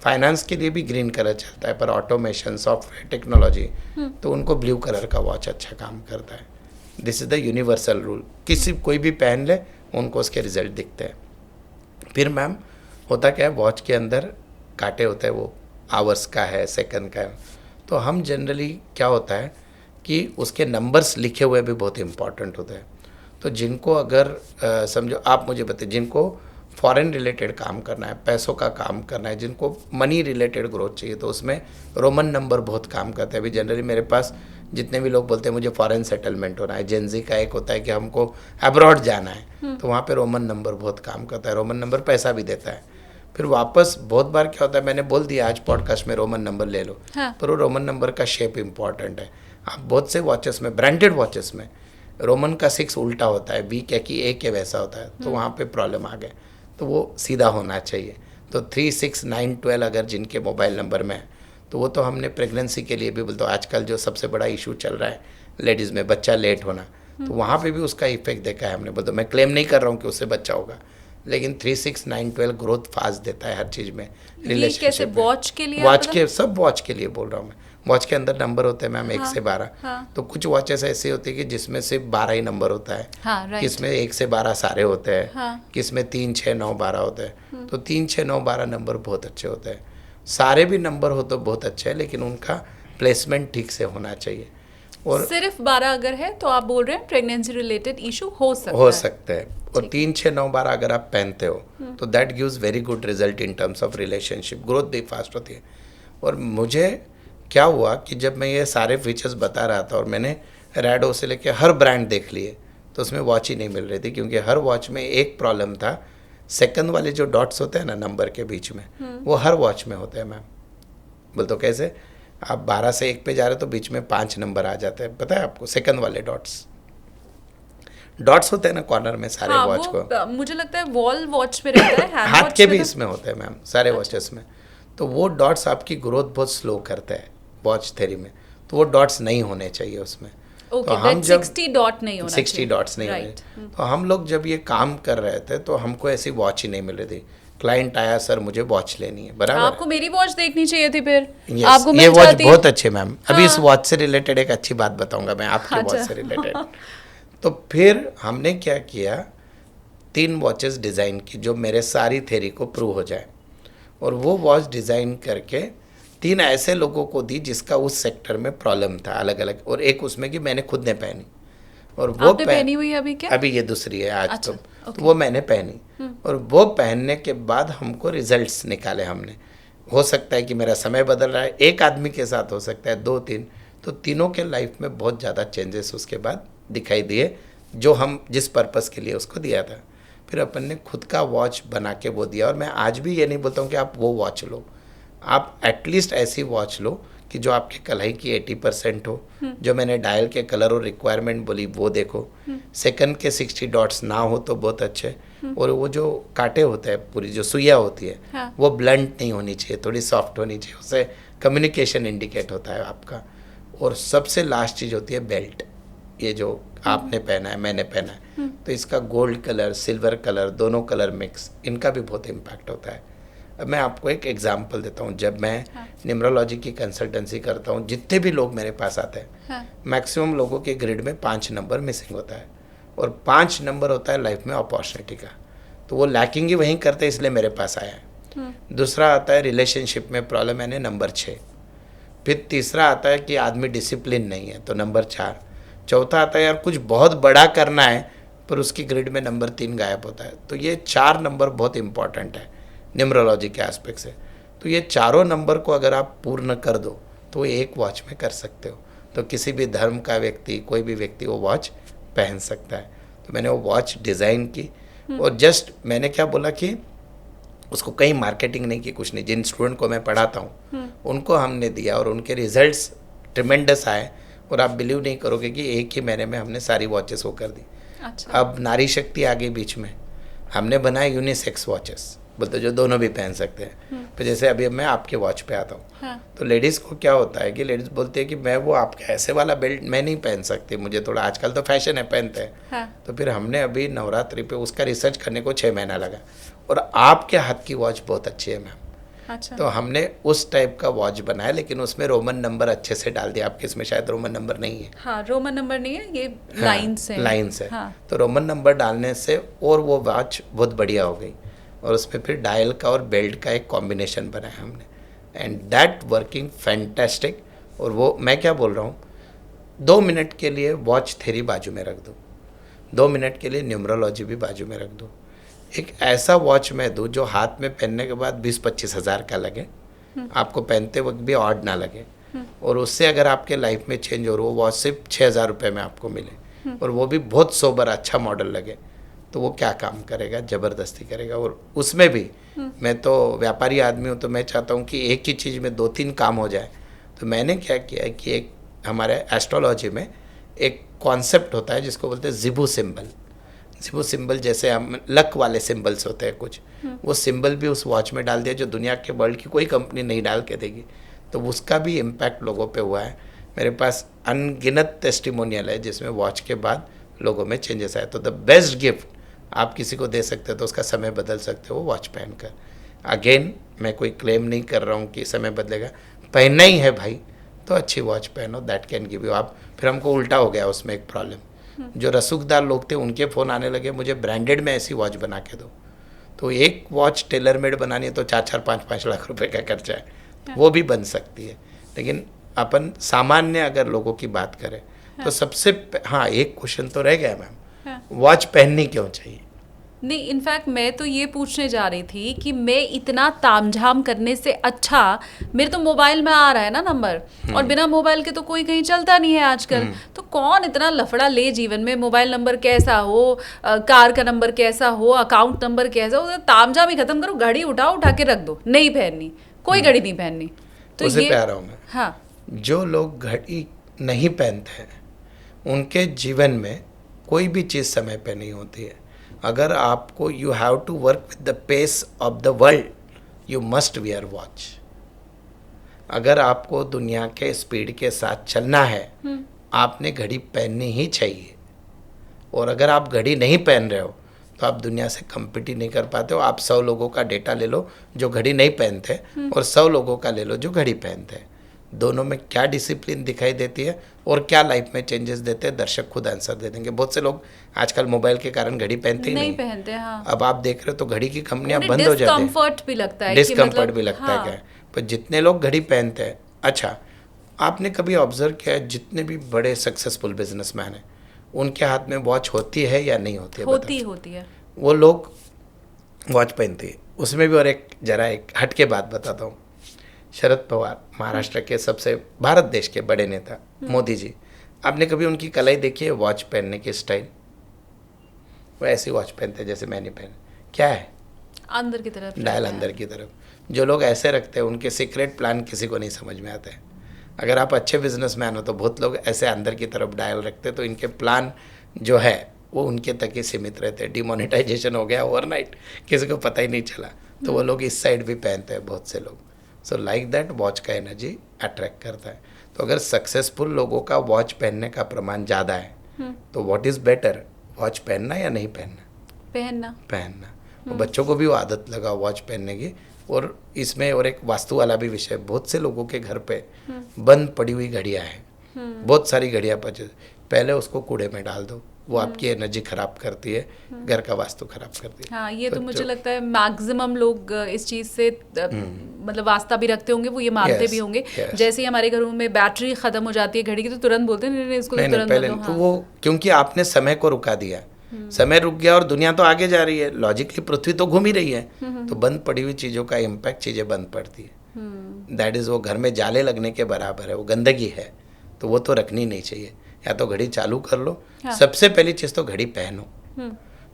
फाइनेंस के लिए भी ग्रीन कलर चलता है, पर ऑटोमेशन, सॉफ्टवेयर, टेक्नोलॉजी, तो उनको ब्लू कलर का वॉच अच्छा काम करता है। This is the universal rule. कोई भी पहन ले, उनको उसके रिजल्ट दिखते हैं। फिर मैम होता क्या है, वॉच के अंदर कांटे होते हैं, वो आवर्स का है, सेकंड का है। तो हम जनरली क्या होता है कि उसके नंबर्स लिखे हुए भी बहुत इंपॉर्टेंट होते हैं। तो जिनको अगर समझो, आप मुझे बताइए, जिनको फॉरेन रिलेटेड काम करना है, पैसों का काम करना है, जिनको मनी रिलेटेड ग्रोथ चाहिए, तो उसमें रोमन नंबर बहुत काम करते हैं। अभी जनरली मेरे पास जितने भी लोग बोलते हैं मुझे फॉरेन सेटलमेंट होना है, जेनजी का एक होता है कि हमको अब्रॉड जाना है, तो वहाँ पे रोमन नंबर बहुत काम करता है। रोमन नंबर पैसा भी देता है। फिर वापस बहुत बार क्या होता है, मैंने बोल दिया आज पॉडकास्ट में रोमन नंबर ले लो, पर वो रोमन नंबर का शेप इंपॉर्टेंट है। आप बहुत से वॉचेस में, ब्रांडेड वॉचेस में, रोमन का 6 उल्टा होता है, वी क्या कि ए के वैसा होता है, तो वहाँ पे प्रॉब्लम आ गए। तो वो सीधा होना चाहिए। तो 3, 6, 9, 12 अगर जिनके मोबाइल नंबर में है, तो वो तो हमने प्रेगनेंसी के लिए भी बोलते हो, आजकल जो सबसे बड़ा इशू चल रहा है लेडीज़ में, बच्चा लेट होना, तो वहाँ पे भी उसका इफेक्ट देखा है हमने। बोलते मैं क्लेम नहीं कर रहा हूँ कि उससे बच्चा होगा, लेकिन 3, 6, 9, 12 ग्रोथ फास्ट देता है हर चीज़ में, रिलेशनशिप में। वॉच के लिए, वॉच के, सब वॉच के लिए बोल रहा हूँ मैं। वॉच के अंदर नंबर होते हैं मैम 1 से 12। तो कुछ वॉचेस ऐसी होती है कि जिसमें सिर्फ 12 ही नंबर होता है, किसमें 1 से 12 सारे होते हैं, किसमें 3, 6, 9, 12 होते हैं। तो 3, 6, 9, 12 नंबर बहुत अच्छे होते हैं। सारे भी नंबर हो तो बहुत अच्छे हैं, लेकिन उनका प्लेसमेंट ठीक से होना चाहिए। और सिर्फ 12 अगर है तो आप बोल रहे हैं प्रेगनेंसी रिलेटेड इशू हो सकता है। और 3, 6, 9, 12 अगर आप पहनते हो तो that gives very good result in terms of relationship, growth भी फास्ट होती है। और मुझे क्या हुआ कि जब मैं ये सारे फीचर्स बता रहा था और मैंने रैडो से लेके हर ब्रांड देख लिए, तो उसमें वॉच ही नहीं मिल रही थी, क्योंकि हर वॉच में एक प्रॉब्लम था, सेकंड वाले जो डॉट्स होते हैं ना नंबर के बीच में, वो हर वॉच में होते हैं मैम। बोल तो कैसे, आप 12 से 1 पे जा रहे हो तो बीच में 5 नंबर आ जाते हैं, पता है आपको, सेकंड वाले डॉट्स होते हैं ना कॉर्नर में सारे वॉच को। मुझे लगता है वॉल वॉच में रहता है, हाथ के भी इसमें होते हैं मैम सारे वॉचेस में। तो वो डॉट्स आपकी ग्रोथ बहुत स्लो करते हैं वॉच थ्योरी में, तो वो डॉट्स नहीं होने चाहिए उसमें। ओके, तो हम जब 60 डॉट नहीं होना 60 डॉट्स नहीं Right. होने, तो हम लोग जब ये काम कर रहे थे तो हमको ऐसी वॉच ही नहीं मिल रही थी। क्लाइंट आया, सर मुझे वॉच लेनी है, बराबर आपको मेरी वॉच देखनी चाहिए थी फिर। Yes, आपको ये मिल वॉच जाती। बहुत अच्छी मैम। अभी हाँ। इस वॉच से रिलेटेड एक अच्छी बात बताऊंगा मैं आपकी अच्छा। वॉच से रिलेटेड। तो फिर हमने क्या किया, 3 वॉचेस डिज़ाइन की जो मेरे सारी थ्योरी को प्रूव हो जाए, और वो वॉच डिज़ाइन करके 3 ऐसे लोगों को दी जिसका उस सेक्टर में प्रॉब्लम था अलग अलग, और एक उसमें कि मैंने खुद ने पहनी, और वो आपने पहनी हुई है अभी क्या? अभी ये दूसरी है आज। अच्छा, तो वो मैंने पहनी, और वो पहनने के बाद हमको रिजल्ट्स निकाले हमने। हो सकता है कि मेरा समय बदल रहा है, एक आदमी के साथ हो सकता है 2-3, तो तीनों के लाइफ में बहुत ज़्यादा चेंजेस उसके बाद दिखाई दिए, जो हम जिस पर्पस के लिए उसको दिया था। फिर अपन ने खुद का वॉच बना के वो दिया, और मैं आज भी ये नहीं बोलता हूँ कि आप वो वॉच लो, आप एटलीस्ट ऐसी वॉच लो कि जो आपकी कलाई की 80% हो, जो मैंने डायल के कलर और रिक्वायरमेंट बोली वो देखो, सेकंड के 60 डॉट्स ना हो तो बहुत अच्छे, और वो जो कांटे होते हैं, पूरी जो सुइया होती है, हाँ। वो ब्लंट नहीं होनी चाहिए, थोड़ी सॉफ्ट होनी चाहिए, उससे कम्युनिकेशन इंडिकेट होता है आपका। और सबसे लास्ट चीज़ होती है बेल्ट। ये जो आपने पहना है, मैंने पहना है, तो इसका गोल्ड कलर, सिल्वर कलर, दोनों कलर मिक्स, इनका भी बहुत इम्पैक्ट होता है। अब मैं आपको एक एग्जांपल देता हूँ। जब मैं न्यूमरोलॉजी की कंसल्टेंसी करता हूँ, जितने भी लोग मेरे पास आते हैं, मैक्सिमम लोगों के ग्रिड में 5 नंबर मिसिंग होता है, और 5 नंबर होता है लाइफ में अपॉर्चुनिटी का। तो वो लैकिंग ही वहीं करते हैं, इसलिए मेरे पास आया है। दूसरा आता है रिलेशनशिप में प्रॉब्लम, यानी नंबर 6। फिर तीसरा आता है कि आदमी डिसिप्लिन नहीं है, तो नंबर 4। चौथा आता है यार कुछ बहुत बड़ा करना है, पर उसकी ग्रिड में नंबर 3 गायब होता है। तो ये 4 नंबर बहुत इंपॉर्टेंट है न्यूमरोलॉजी के एस्पेक्ट से। तो ये चारों नंबर को अगर आप पूर्ण कर दो तो वो एक वॉच में कर सकते हो। तो किसी भी धर्म का व्यक्ति, कोई भी व्यक्ति वो वॉच पहन सकता है। तो मैंने वो वॉच डिज़ाइन की, और जस्ट मैंने क्या बोला कि उसको कहीं मार्केटिंग नहीं की, कुछ नहीं। जिन स्टूडेंट को मैं पढ़ाता हूँ उनको हमने दिया, और उनके रिजल्ट्स ट्रिमेंडस आए, और आप बिलीव नहीं करोगे कि एक ही महीने में हमने सारी वॉचेस वो कर दी। अच्छा। अब नारी शक्ति आ गई बीच में, हमने बनाए यूनिसेक्स वॉचेस, बोलते जो दोनों भी पहन सकते हैं। तो जैसे अभी मैं आपके वॉच पे आता हूँ, हाँ। तो लेडीज़ को क्या होता है कि लेडीज़ बोलती है कि मैं वो आपका ऐसे वाला बेल्ट मैं नहीं पहन सकती, मुझे थोड़ा, आजकल तो फैशन है, पहनते हैं। हाँ। तो फिर हमने अभी नवरात्रि पे उसका रिसर्च करने को 6 महीना लगा, और आपके हाथ की वॉच बहुत अच्छी है मैम। अच्छा। तो हमने उस टाइप का वॉच बनाया, लेकिन उसमें रोमन नंबर अच्छे से डाल दिया। आपके इसमें शायद रोमन नंबर नहीं है। हाँ, रोमन नंबर नहीं है, ये हाँ, लाइन्स है। लाइन्स है। हाँ। तो रोमन नंबर डालने से और वो वॉच बहुत बढ़िया हो गई, और उसमें फिर डायल का और बेल्ट का एक कॉम्बिनेशन बनाया हमने, एंड दैट वर्किंग फैंटास्टिक। और वो मैं क्या बोल रहा हूँ, 2 मिनट के लिए वॉच थ्योरी बाजू में रख दो, 2 मिनट के लिए न्यूमरोलॉजी भी बाजू में रख दो, एक ऐसा वॉच मैं दूँ जो हाथ में पहनने के बाद 20-25 हज़ार का लगे, आपको पहनते वक्त भी ऑड ना लगे, और उससे अगर आपके लाइफ में चेंज हो रहा, वो वॉच सिर्फ 6,000 रुपये में आपको मिले, और वो भी बहुत सोबर अच्छा मॉडल लगे, तो वो क्या काम करेगा, ज़बरदस्ती करेगा। और उसमें भी मैं तो व्यापारी आदमी हूँ, तो मैं चाहता हूँ कि एक ही चीज़ में 2-3 काम हो जाए। तो मैंने क्या किया है कि एक हमारे एस्ट्रोलॉजी में एक कॉन्सेप्ट होता है जिसको बोलते हैं जिबू सिंबल। जिबू सिंबल जैसे हम लक वाले सिंबल्स होते हैं कुछ, वो सिंबल भी उस वॉच में डाल दिया, जो दुनिया के वर्ल्ड की कोई कंपनी नहीं डाल के देगी। तो उसका भी इम्पैक्ट लोगों पे हुआ है। मेरे पास अनगिनत टेस्टिमोनियल है जिसमें वॉच के बाद लोगों में चेंजेस आए। तो द बेस्ट गिफ्ट आप किसी को दे सकते हो तो उसका समय बदल सकते हो वॉच पहनकर। अगेन मैं कोई क्लेम नहीं कर रहा हूँ कि समय बदलेगा, पहनना ही है भाई तो अच्छी वॉच पहनो, दैट कैन गिव यू। आप फिर हमको उल्टा हो गया उसमें एक प्रॉब्लम, जो रसूखदार लोग थे उनके फ़ोन आने लगे मुझे ब्रांडेड में ऐसी वॉच बना के दो। तो एक वॉच टेलर मेड बनानी है तो 4-4, 5-5 लाख रुपए का खर्चा है, वो भी बन सकती है। लेकिन अपन सामान्य अगर लोगों की बात करें तो सबसे हाँ एक क्वेश्चन तो रह गया मैम, वॉच पहननी क्यों चाहिए? नहीं, इनफैक्ट मैं तो ये पूछने जा रही थी कि मैं इतना तामझाम करने से अच्छा मेरे तो मोबाइल में आ रहा है ना नंबर, और बिना मोबाइल के तो कोई कहीं चलता नहीं है आजकल। तो कौन इतना लफड़ा ले जीवन में, मोबाइल नंबर कैसा हो, कार का नंबर कैसा हो, अकाउंट नंबर कैसा हो, तामझाम ही खत्म करो, घड़ी उठाओ, उठा के रख दो, नहीं पहननी, कोई घड़ी नहीं पहननी। तो उसे ये पे आ रहा हूँ मैं। हाँ, जो लोग घड़ी नहीं पहनते हैं उनके जीवन में कोई भी चीज़ समय पे नहीं होती है। अगर आपको you have to work with the pace of the world, you must wear watch. अगर आपको दुनिया के स्पीड के साथ चलना है आपने घड़ी पहननी ही चाहिए। और अगर आप घड़ी नहीं पहन रहे हो तो आप दुनिया से कम्पीट ही नहीं कर पाते हो। आप 100 लोगों का डेटा ले लो जो घड़ी नहीं पहनते और 100 लोगों का ले लो जो घड़ी पहनते हैं। दोनों में क्या डिसिप्लिन दिखाई देती है और क्या लाइफ में चेंजेस देते हैं, दर्शक खुद आंसर दे देंगे। बहुत से लोग आजकल मोबाइल के कारण घड़ी पहनते ही नहीं पहनते। हाँ। अब आप देख रहे हो तो घड़ी की कंपनियां बंद हो जाती है, डिस्कम्फर्ट भी लगता है, डिस्कम्फर्ट भी लगता है क्या। पर जितने लोग घड़ी पहनते हैं, अच्छा आपने कभी ऑब्जर्व किया है जितने भी बड़े सक्सेसफुल बिजनेसमैन हैं उनके हाथ में वॉच होती है या नहीं होती है? होती है। वो लोग वॉच पहनते हैं उसमें भी। और एक जरा एक हट के बात बताता हूँ। शरद पवार महाराष्ट्र के सबसे भारत देश के बड़े नेता मोदी जी, आपने कभी उनकी कलाई देखी है वॉच पहनने की स्टाइल? वो ऐसी वॉच पहनते हैं जैसे मैंने पहने। क्या है? अंदर की तरफ, डायल अंदर की तरफ। जो लोग ऐसे रखते हैं उनके सीक्रेट प्लान किसी को नहीं समझ में आते हैं। अगर आप अच्छे बिजनेसमैन हो तो बहुत लोग ऐसे अंदर की तरफ डायल रखते हैं, तो इनके प्लान जो है वो उनके तक ही सीमित रहते हैं। डिमोनेटाइजेशन हो गया ओवरनाइट, किसी को पता ही नहीं चला। तो वो लोग इस साइड भी पहनते हैं बहुत से लोग। सो लाइक दैट वॉच का एनर्जी अट्रैक्ट करता है। तो अगर सक्सेसफुल लोगों का वॉच पहनने का प्रमाण ज़्यादा है तो व्हाट इज़ बेटर, वॉच पहनना या नहीं पहनना? पहनना। और बच्चों को भी वो आदत लगा वॉच पहनने की। और इसमें और एक वास्तु वाला भी विषय, बहुत से लोगों के घर पे बंद पड़ी हुई घड़ियाँ हैं। बहुत सारी घड़ियाँ पहले उसको कूड़े में डाल दो, वो आपकी एनर्जी खराब करती है, घर का वास्तु खराब करती है। हाँ, ये तो मुझे लगता है मैक्सिमम लोग इस चीज से मतलब वास्ता भी रखते होंगे, वो ये मानते भी होंगे। जैसे ही हमारे घरों में बैटरी खत्म हो जाती है घड़ी की तो तुरंत बोलते हैं नहीं इसको तुरंत पहले तो वो क्योंकि आपने समय को रुका दिया, समय रुक गया और दुनिया तो आगे जा रही है, लॉजिकली पृथ्वी तो घूम ही रही है, तो बंद पड़ी हुई चीज़ों का इम्पैक्ट, चीज़ें बंद पड़ती है। दैट इज़ वो घर में जाले लगने के बराबर है, वो गंदगी है, तो वो तो रखनी नहीं चाहिए। या तो घड़ी चालू कर लो। हाँ। सबसे पहली चीज़ तो घड़ी पहनो।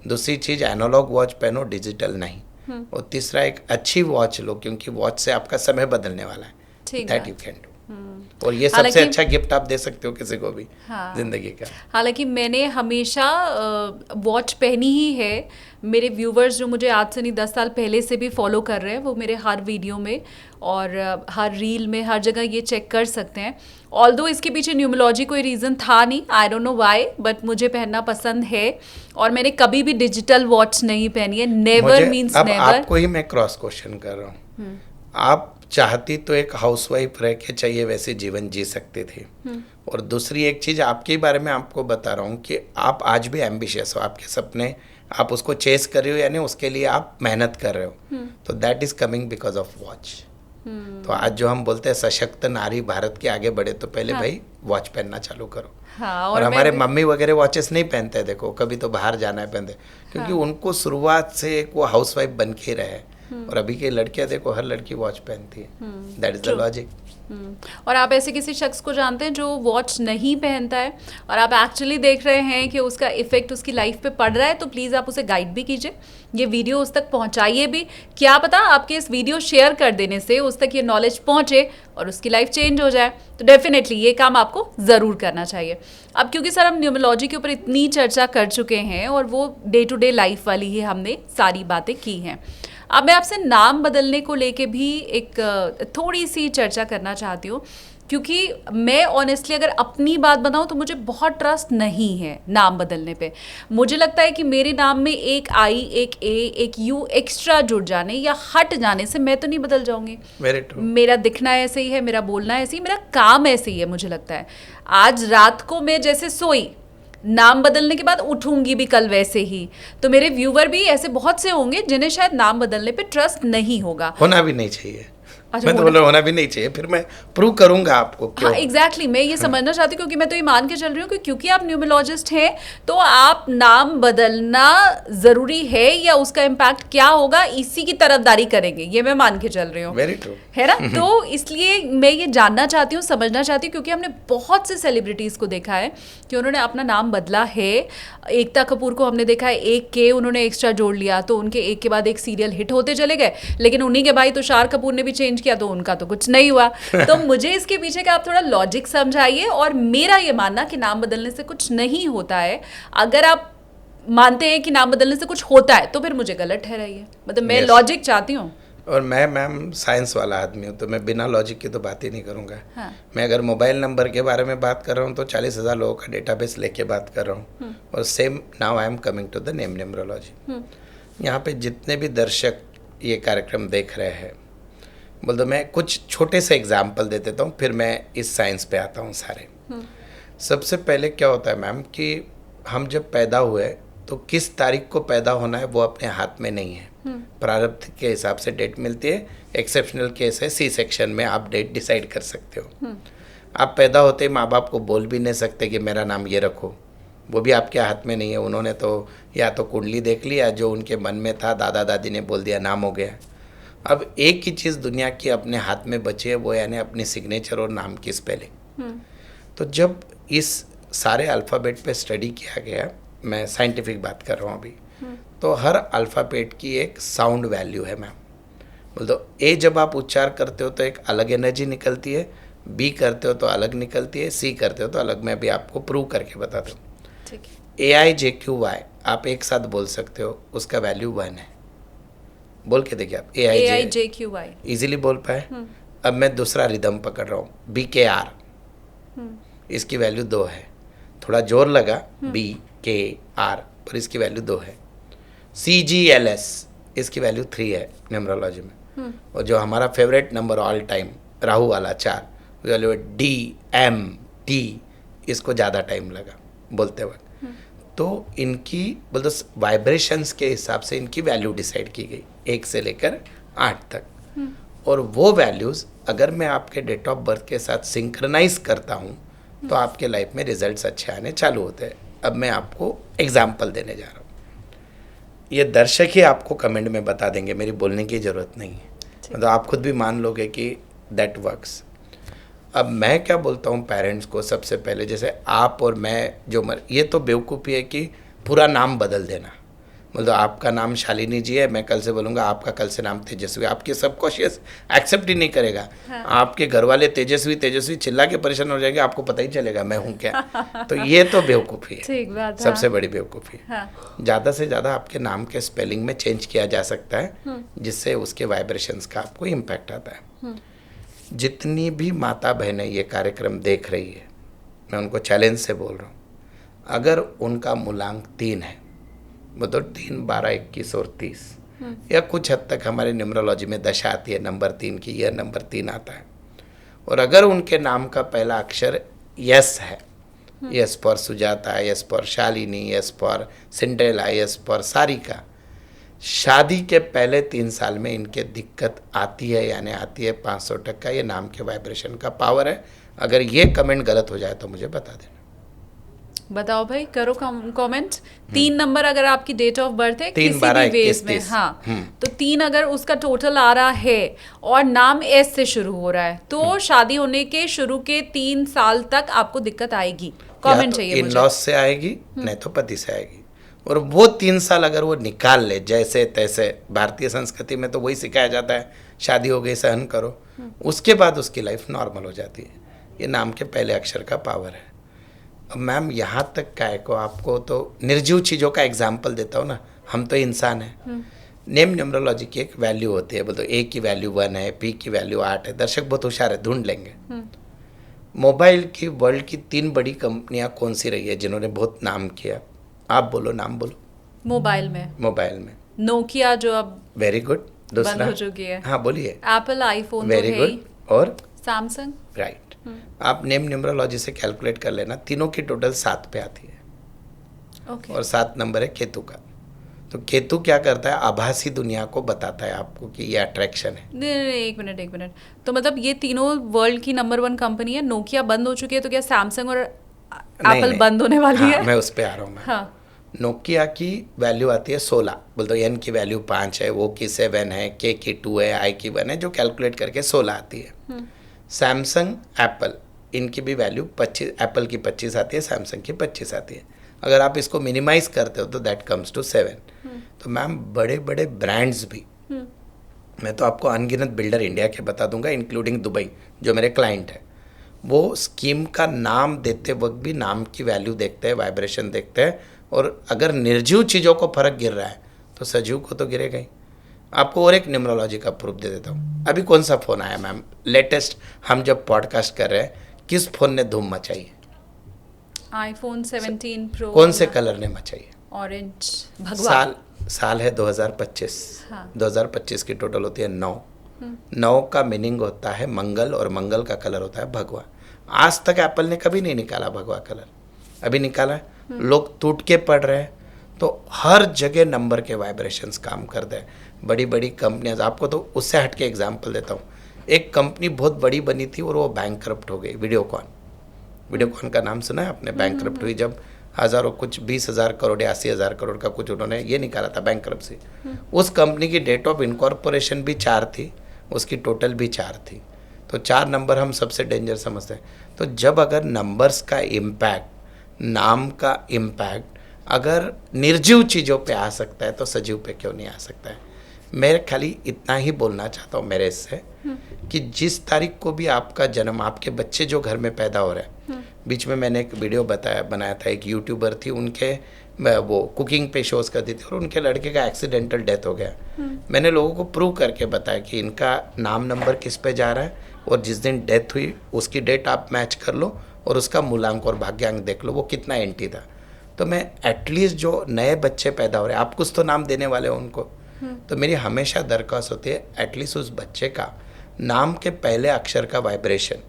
दूसरी चीज़ एनालॉग वॉच पहनो, डिजिटल नहीं। और तीसरा एक अच्छी वॉच लो, क्योंकि वॉच से आपका समय बदलने वाला है। That you can do. और ये सबसे अच्छा गिफ्ट आप दे सकते हो किसी को भी। हाँ। जिंदगी का। हालांकि मैंने हमेशा वॉच पहनी ही है। मेरे व्यूवर्स जो मुझे आज से नहीं 10 साल पहले से भी फॉलो कर रहे हैं, वो मेरे हर वीडियो में और हर रील में हर जगह ये चेक कर सकते हैं। ऑल्दो इसके पीछे न्यूमरोलॉजी कोई रीज़न था नहीं, I don't know why, but मुझे पहनना पसंद है। और मैंने कभी भी डिजिटल वॉच नहीं पहनी है। Never means never. आपको ही मैं क्रॉस क्वेश्चन कर रहा हूँ। आप चाहती तो एक हाउसवाइफ रह के चाहिए वैसे जीवन जी सकते थे। और दूसरी एक चीज़ आपके बारे में आपको बता रहा हूँ कि आप आज भी एम्बिशियस हो, आपके सपने आप उसको चेस कर रहे हो, यानी उसके लिए आप मेहनत कर रहे हो, तो that is coming because of watch. तो आज जो हम बोलते हैं सशक्त नारी भारत के आगे बढ़े, तो पहले भाई वॉच पहनना चालू करो। हाँ, और हमारे मम्मी वगैरह वॉचेस नहीं पहनते, देखो कभी तो बाहर जाना है पहनते, क्योंकि उनको शुरुआत से एक वो हाउसवाइफ बन के रहे। और अभी की लड़कियां देखो हर लड़की वॉच पहनती है। That is the logic. और आप ऐसे किसी शख्स को जानते हैं जो वॉच नहीं पहनता है और आप एक्चुअली देख रहे हैं कि उसका इफेक्ट उसकी लाइफ पे पड़ रहा है, तो प्लीज़ आप उसे गाइड भी कीजिए, ये वीडियो उस तक पहुंचाइए भी। क्या पता आपके इस वीडियो शेयर कर देने से उस तक ये नॉलेज पहुंचे और उसकी लाइफ चेंज हो जाए। तो डेफिनेटली ये काम आपको ज़रूर करना चाहिए। अब क्योंकि सर हम न्यूमरोलॉजी के ऊपर इतनी चर्चा कर चुके हैं और वो डे टू डे लाइफ वाली ही हमने सारी बातें की हैं, अब मैं आपसे नाम बदलने को लेके भी एक थोड़ी सी चर्चा करना चाहती हूँ, क्योंकि मैं ऑनेस्टली अगर अपनी बात बताऊँ तो मुझे बहुत ट्रस्ट नहीं है नाम बदलने पे। मुझे लगता है कि मेरे नाम में एक आई, एक ए, एक यू एक्स्ट्रा जुड़ जाने या हट जाने से मैं तो नहीं बदल जाऊंगी। Very true. मेरा दिखना ऐसे ही है, मेरा बोलना ऐसे ही, मेरा काम ऐसे ही है। मुझे लगता है आज रात को मैं जैसे सोई, नाम बदलने के बाद उठूंगी भी कल वैसे ही। तो मेरे व्यूवर भी ऐसे बहुत से होंगे जिन्हें शायद नाम बदलने पे ट्रस्ट नहीं होगा। होना भी नहीं चाहिए। मैं तो बोल रहा होना भी नहीं चाहिए, फिर मैं प्रूव करूंगा आपको क्यों। हाँ एग्जैक्टली, मैं ये समझना चाहती हूँ, क्योंकि मैं तो ये मान के चल रही हूँ कि क्योंकि आप न्यूमरोलॉजिस्ट हैं तो आप नाम बदलना जरूरी है या उसका इम्पैक्ट क्या होगा इसी की तरफदारी करेंगे, ये मैं मान के चल रही हूँ। वेरी ट्रू है ना। तो इसलिए मैं ये जानना चाहती हूँ, समझना चाहती हूँ, क्योंकि हमने बहुत से सेलिब्रिटीज़ को देखा है कि उन्होंने अपना नाम बदला है। एकता कपूर को हमने देखा है, एक के उन्होंने एक्स्ट्रा जोड़ लिया तो उनके एक के बाद एक सीरियल हिट होते चले गए, लेकिन उन्हीं के भाई तुषार कपूर ने भी चेंज किया तो उनका तो कुछ नहीं हुआ। तो मुझे इसके पीछे का आप थोड़ा लॉजिक समझाइए। और मेरा ये मानना कि नाम बदलने से कुछ नहीं होता है, अगर आप मानते हैं कि नाम बदलने से कुछ होता है तो फिर मुझे गलत ठहराइए। मतलब मैं लॉजिक चाहती हूँ। और मैं मैम साइंस वाला आदमी हूँ, तो मैं बिना लॉजिक की तो बात ही नहीं करूँगा। हाँ। मैं अगर मोबाइल नंबर के बारे में बात कर रहा हूँ तो 40,000 लोगों का डेटाबेस लेके बात कर रहा हूँ। और same now I am coming to the name numerology. यहाँ पे जितने भी दर्शक ये कार्यक्रम देख रहे हैं, बोल दो, मैं कुछ छोटे से एग्जाम्पल दे देता हूँ, फिर मैं इस साइंस पे आता हूँ सारे। सबसे पहले क्या होता है मैम कि हम जब पैदा हुए तो किस तारीख को पैदा होना है वो अपने हाथ में नहीं है। प्रारब्ध के हिसाब से डेट मिलती है। एक्सेप्शनल केस है, सी सेक्शन में आप डेट डिसाइड कर सकते हो। आप पैदा होते ही माँ बाप को बोल भी नहीं सकते कि मेरा नाम ये रखो, वो भी आपके हाथ में नहीं है। उन्होंने तो या तो कुंडली देख लिया, जो उनके मन में था, दादा दादी ने बोल दिया, नाम हो गया। अब एक ही चीज़ दुनिया की अपने हाथ में बची है, वो यानी अपनी सिग्नेचर और नाम की स्पेलिंग। तो जब इस सारे अल्फ़ाबेट पे स्टडी किया गया, मैं साइंटिफिक बात कर रहा हूँ अभी, तो हर अल्फ़ाबेट की एक साउंड वैल्यू है मैम। बोल दो, ए जब आप उच्चार करते हो तो एक अलग एनर्जी निकलती है, बी करते हो तो अलग निकलती है, सी करते हो तो अलग। मैं भी आपको प्रूव करके बताता हूँ। ठीक है। AIJQY आप एक साथ बोल सकते हो, उसका वैल्यू 1 है। बोल के देखिए आप, AIJQY इजीली बोल पाए। अब मैं दूसरा रिदम पकड़ रहा हूँ, BKR, इसकी वैल्यू 2 है। थोड़ा जोर लगा, BKR, पर इसकी वैल्यू 2 है। CGLS, इसकी वैल्यू 3 है न्यूमरोलॉजी में। और जो हमारा favourite number all time, Rahu वाला 4, वैल्यू DMT, इसको ज़्यादा टाइम लगा बोलते वक्त। तो इनकी बोल दो वाइब्रेशंस के हिसाब से इनकी वैल्यू डिसाइड की गई 1 से लेकर 8 तक। और वो वैल्यूज़ अगर मैं आपके डेट ऑफ बर्थ के साथ सिंक्रनाइज करता हूँ तो आपके लाइफ में रिजल्ट्स अच्छे आने चालू होते हैं। अब मैं आपको एग्जाम्पल देने जा रहा हूँ। ये दर्शक ही आपको कमेंट में बता देंगे, मेरी बोलने की ज़रूरत नहीं है। मतलब आप खुद भी मान लोगे कि दैट वर्क्स। अब मैं क्या बोलता हूँ पेरेंट्स को, सबसे पहले जैसे आप और मैं जो ये तो बेवकूफ़ी है कि पूरा नाम बदल देना। मतलब आपका नाम शालिनी जी है, मैं कल से बोलूँगा आपका कल से नाम तेजस्वी, आपके सबकॉन्शियस एक्सेप्ट ही नहीं करेगा। हाँ। आपके घर वाले तेजस्वी तेजस्वी चिल्ला के परेशान हो जाएंगे, आपको पता ही चलेगा मैं हूँ क्या। तो ये तो बेवकूफ़ी है। ठीक बात है। सबसे बड़ी बेवकूफ़ी। हाँ। ज़्यादा से ज़्यादा आपके नाम के स्पेलिंग में चेंज किया जा सकता है, जिससे उसके वाइब्रेशंस का आपको इम्पैक्ट आता है। जितनी भी माता बहनें ये कार्यक्रम देख रही है, मैं उनको चैलेंज से बोल रहा हूँ, अगर उनका मूलांक 3 है, मतलब 3, 12, 21 और 30, या कुछ हद तक हमारे न्यूमरोलॉजी में दशा आती है नंबर 3 की, यह नंबर 3 आता है, और अगर उनके नाम का पहला अक्षर यस है, yes for Sujata, yes for Shalini, yes for Cinderella, yes for Sarika, शादी के पहले 3 साल में इनके दिक्कत आती है, यानी आती है 500%। ये नाम के वाइब्रेशन का पावर है। अगर ये कमेंट गलत हो जाए तो मुझे बता देना। बताओ भाई, करो कमेंट। 3 नंबर अगर आपकी डेट ऑफ बर्थ है 3, किसी 12, भी 21, वेज में, 30। हाँ, तो 3 अगर उसका टोटल आ रहा है और नाम एस से शुरू हो रहा है, तो शादी होने के शुरू के 3 साल तक आपको दिक्कत आएगी। कमेंट चाहिए मुझे। इन-लॉज से आएगी, नहीं तो पति से आएगी। और वो 3 साल अगर वो निकाल ले जैसे तैसे, भारतीय संस्कृति में तो वही सिखाया जाता है, शादी हो गई सहन करो, उसके बाद उसकी लाइफ नॉर्मल हो जाती है। ये नाम के पहले अक्षर का पावर है। अब मैम यहाँ तक काय को आपको तो निर्जीव चीज़ों का एग्जाम्पल देता हूँ ना, हम तो इंसान हैं। नेम न्यूमरोलॉजी की एक वैल्यू होती है, बोलते ए की वैल्यू 1 है, पी की वैल्यू 8 है। दर्शक बहुत होशियार है, ढूंढ लेंगे। मोबाइल की वर्ल्ड की 3 बड़ी कंपनियां कौन सी रही है जिन्होंने बहुत नाम किया? आप बोलो, नाम बोलो। मोबाइल में नोकिया, जो अब वेरी गुड। दूसरा बंद हो चुकी है। हाँ बोलिए। Apple iPhone, very good. और सैमसंग, राइट। आप नेम न्यूमरोलॉजी से कैलकुलेट कर लेना, तीनों की टोटल 7 पे आती है। ओके। और 7 नंबर है केतु का। तो केतु क्या करता है, आभासी दुनिया को बताता है आपको कि ये अट्रैक्शन है। नहीं, एक मिनट। तो मतलब ये तीनों वर्ल्ड की नंबर 1 कंपनी है। नोकिया बंद हो चुकी है, तो क्या सैमसंग और एप्पल बंद होने वाली है? मैं उस पर आ रहा हूँ। हाँ। नोकिया की वैल्यू आती है 16, बोलते एन की वैल्यू 5 है, वो की 7 है, के की 2 है, आई की 1 है, जो कैलकुलेट करके 16 आती है। सैमसंग, एप्पल, इनकी भी वैल्यू 25, एप्पल की 25 आती है, सैमसंग की 25 आती है। अगर आप इसको मिनिमाइज करते हो तो दैट कम्स टू 7। तो मैम बड़े बड़े ब्रांड्स भी, मैं तो आपको अनगिनत बिल्डर इंडिया के बता दूंगा, इंक्लूडिंग दुबई, जो मेरे क्लाइंट हैं, वो स्कीम का नाम देते वक्त भी नाम की वैल्यू देखते हैं, वाइब्रेशन देखते हैं। और अगर निर्जीव चीज़ों को फर्क गिर रहा है तो सजीव को तो गिरेगा ही। आपको और एक न्यूमरोलॉजी का प्रूफ दे देता हूँ। अभी कौन सा फ़ोन आया मैम लेटेस्ट, हम जब पॉडकास्ट कर रहे हैं, किस फ़ोन ने धूम मचाई है? iPhone 17 Pro। कौन से कलर ने मचाई है? ऑरेंज। भगवा। साल है 2025। हाँ। 2025 की टोटल होती है 9। 9 का मीनिंग होता है मंगल, और मंगल का कलर होता है भगवा। आज तक एप्पल ने कभी नहीं निकाला भगवा कलर, अभी निकाला है। लोग टूट के पड़ रहे हैं। तो हर जगह नंबर के वाइब्रेशंस काम कर दे। बड़ी बड़ी कंपनियां, आपको तो उससे हट के एग्जाम्पल देता हूँ। एक कंपनी बहुत बड़ी बनी थी और वो बैंकरप्ट हो गई, वीडियोकॉन का नाम सुना है आपने? बैंकरप्ट हुई जब हज़ारों, कुछ 20,000 करोड़ या 80,000 करोड़ का कुछ उन्होंने ये निकाला था बैंकरप्सी। उस कंपनी की डेट ऑफ इनकॉर्पोरेशन भी 4 थी, उसकी टोटल भी 4 थी। तो 4 नंबर हम सबसे डेंजर समझते हैं। तो जब अगर नंबर्स का इम्पैक्ट, नाम का इम्पैक्ट अगर निर्जीव चीज़ों पे आ सकता है तो सजीव पे क्यों नहीं आ सकता है? मैं खाली इतना ही बोलना चाहता हूँ मेरे इससे कि जिस तारीख को भी आपका जन्म, आपके बच्चे जो घर में पैदा हो रहे हैं, बीच में मैंने एक वीडियो बनाया था, एक यूट्यूबर थी, उनके वो कुकिंग पे शोज करती थी और उनके लड़के का एक्सीडेंटल डेथ हो गया। मैंने लोगों को प्रूव करके बताया कि इनका नाम नंबर किस पे जा रहा है और जिस दिन डेथ हुई उसकी डेट आप मैच कर लो और उसका मूलांक और भाग्यांक देख लो वो कितना एंटी था। तो मैं एटलीस्ट जो नए बच्चे पैदा हो रहे हैं, आप कुछ तो नाम देने वाले हो उनको, तो मेरी हमेशा दरख्वास्त होती है एटलीस्ट उस बच्चे का नाम के पहले अक्षर का वाइब्रेशन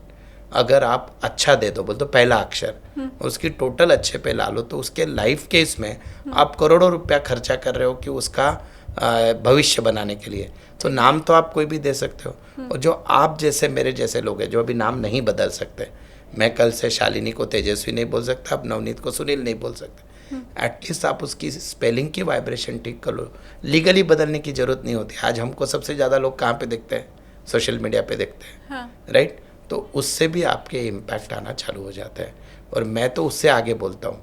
अगर आप अच्छा दे दो, बोल तो पहला अक्षर, उसकी टोटल अच्छे पे ला लो, तो उसके लाइफ के इसमें आप करोड़ों रुपया खर्चा कर रहे हो कि उसका भविष्य बनाने के लिए। तो नाम तो आप कोई भी दे सकते हो। और जो आप जैसे मेरे जैसे लोग हैं जो अभी नाम नहीं बदल सकते, मैं कल से शालिनी को तेजस्वी नहीं बोल सकता, अब नवनीत को सुनील नहीं बोल सकते, एटलीस्ट आप उसकी स्पेलिंग की वाइब्रेशन ठीक कर लो। लीगली बदलने की जरूरत नहीं होती। आज हमको सबसे ज़्यादा लोग कहाँ पे देखते हैं? सोशल मीडिया पे देखते हैं। हाँ। राइट? तो उससे भी आपके इम्पैक्ट आना चालू हो जाता है। और मैं तो उससे आगे बोलता हूँ,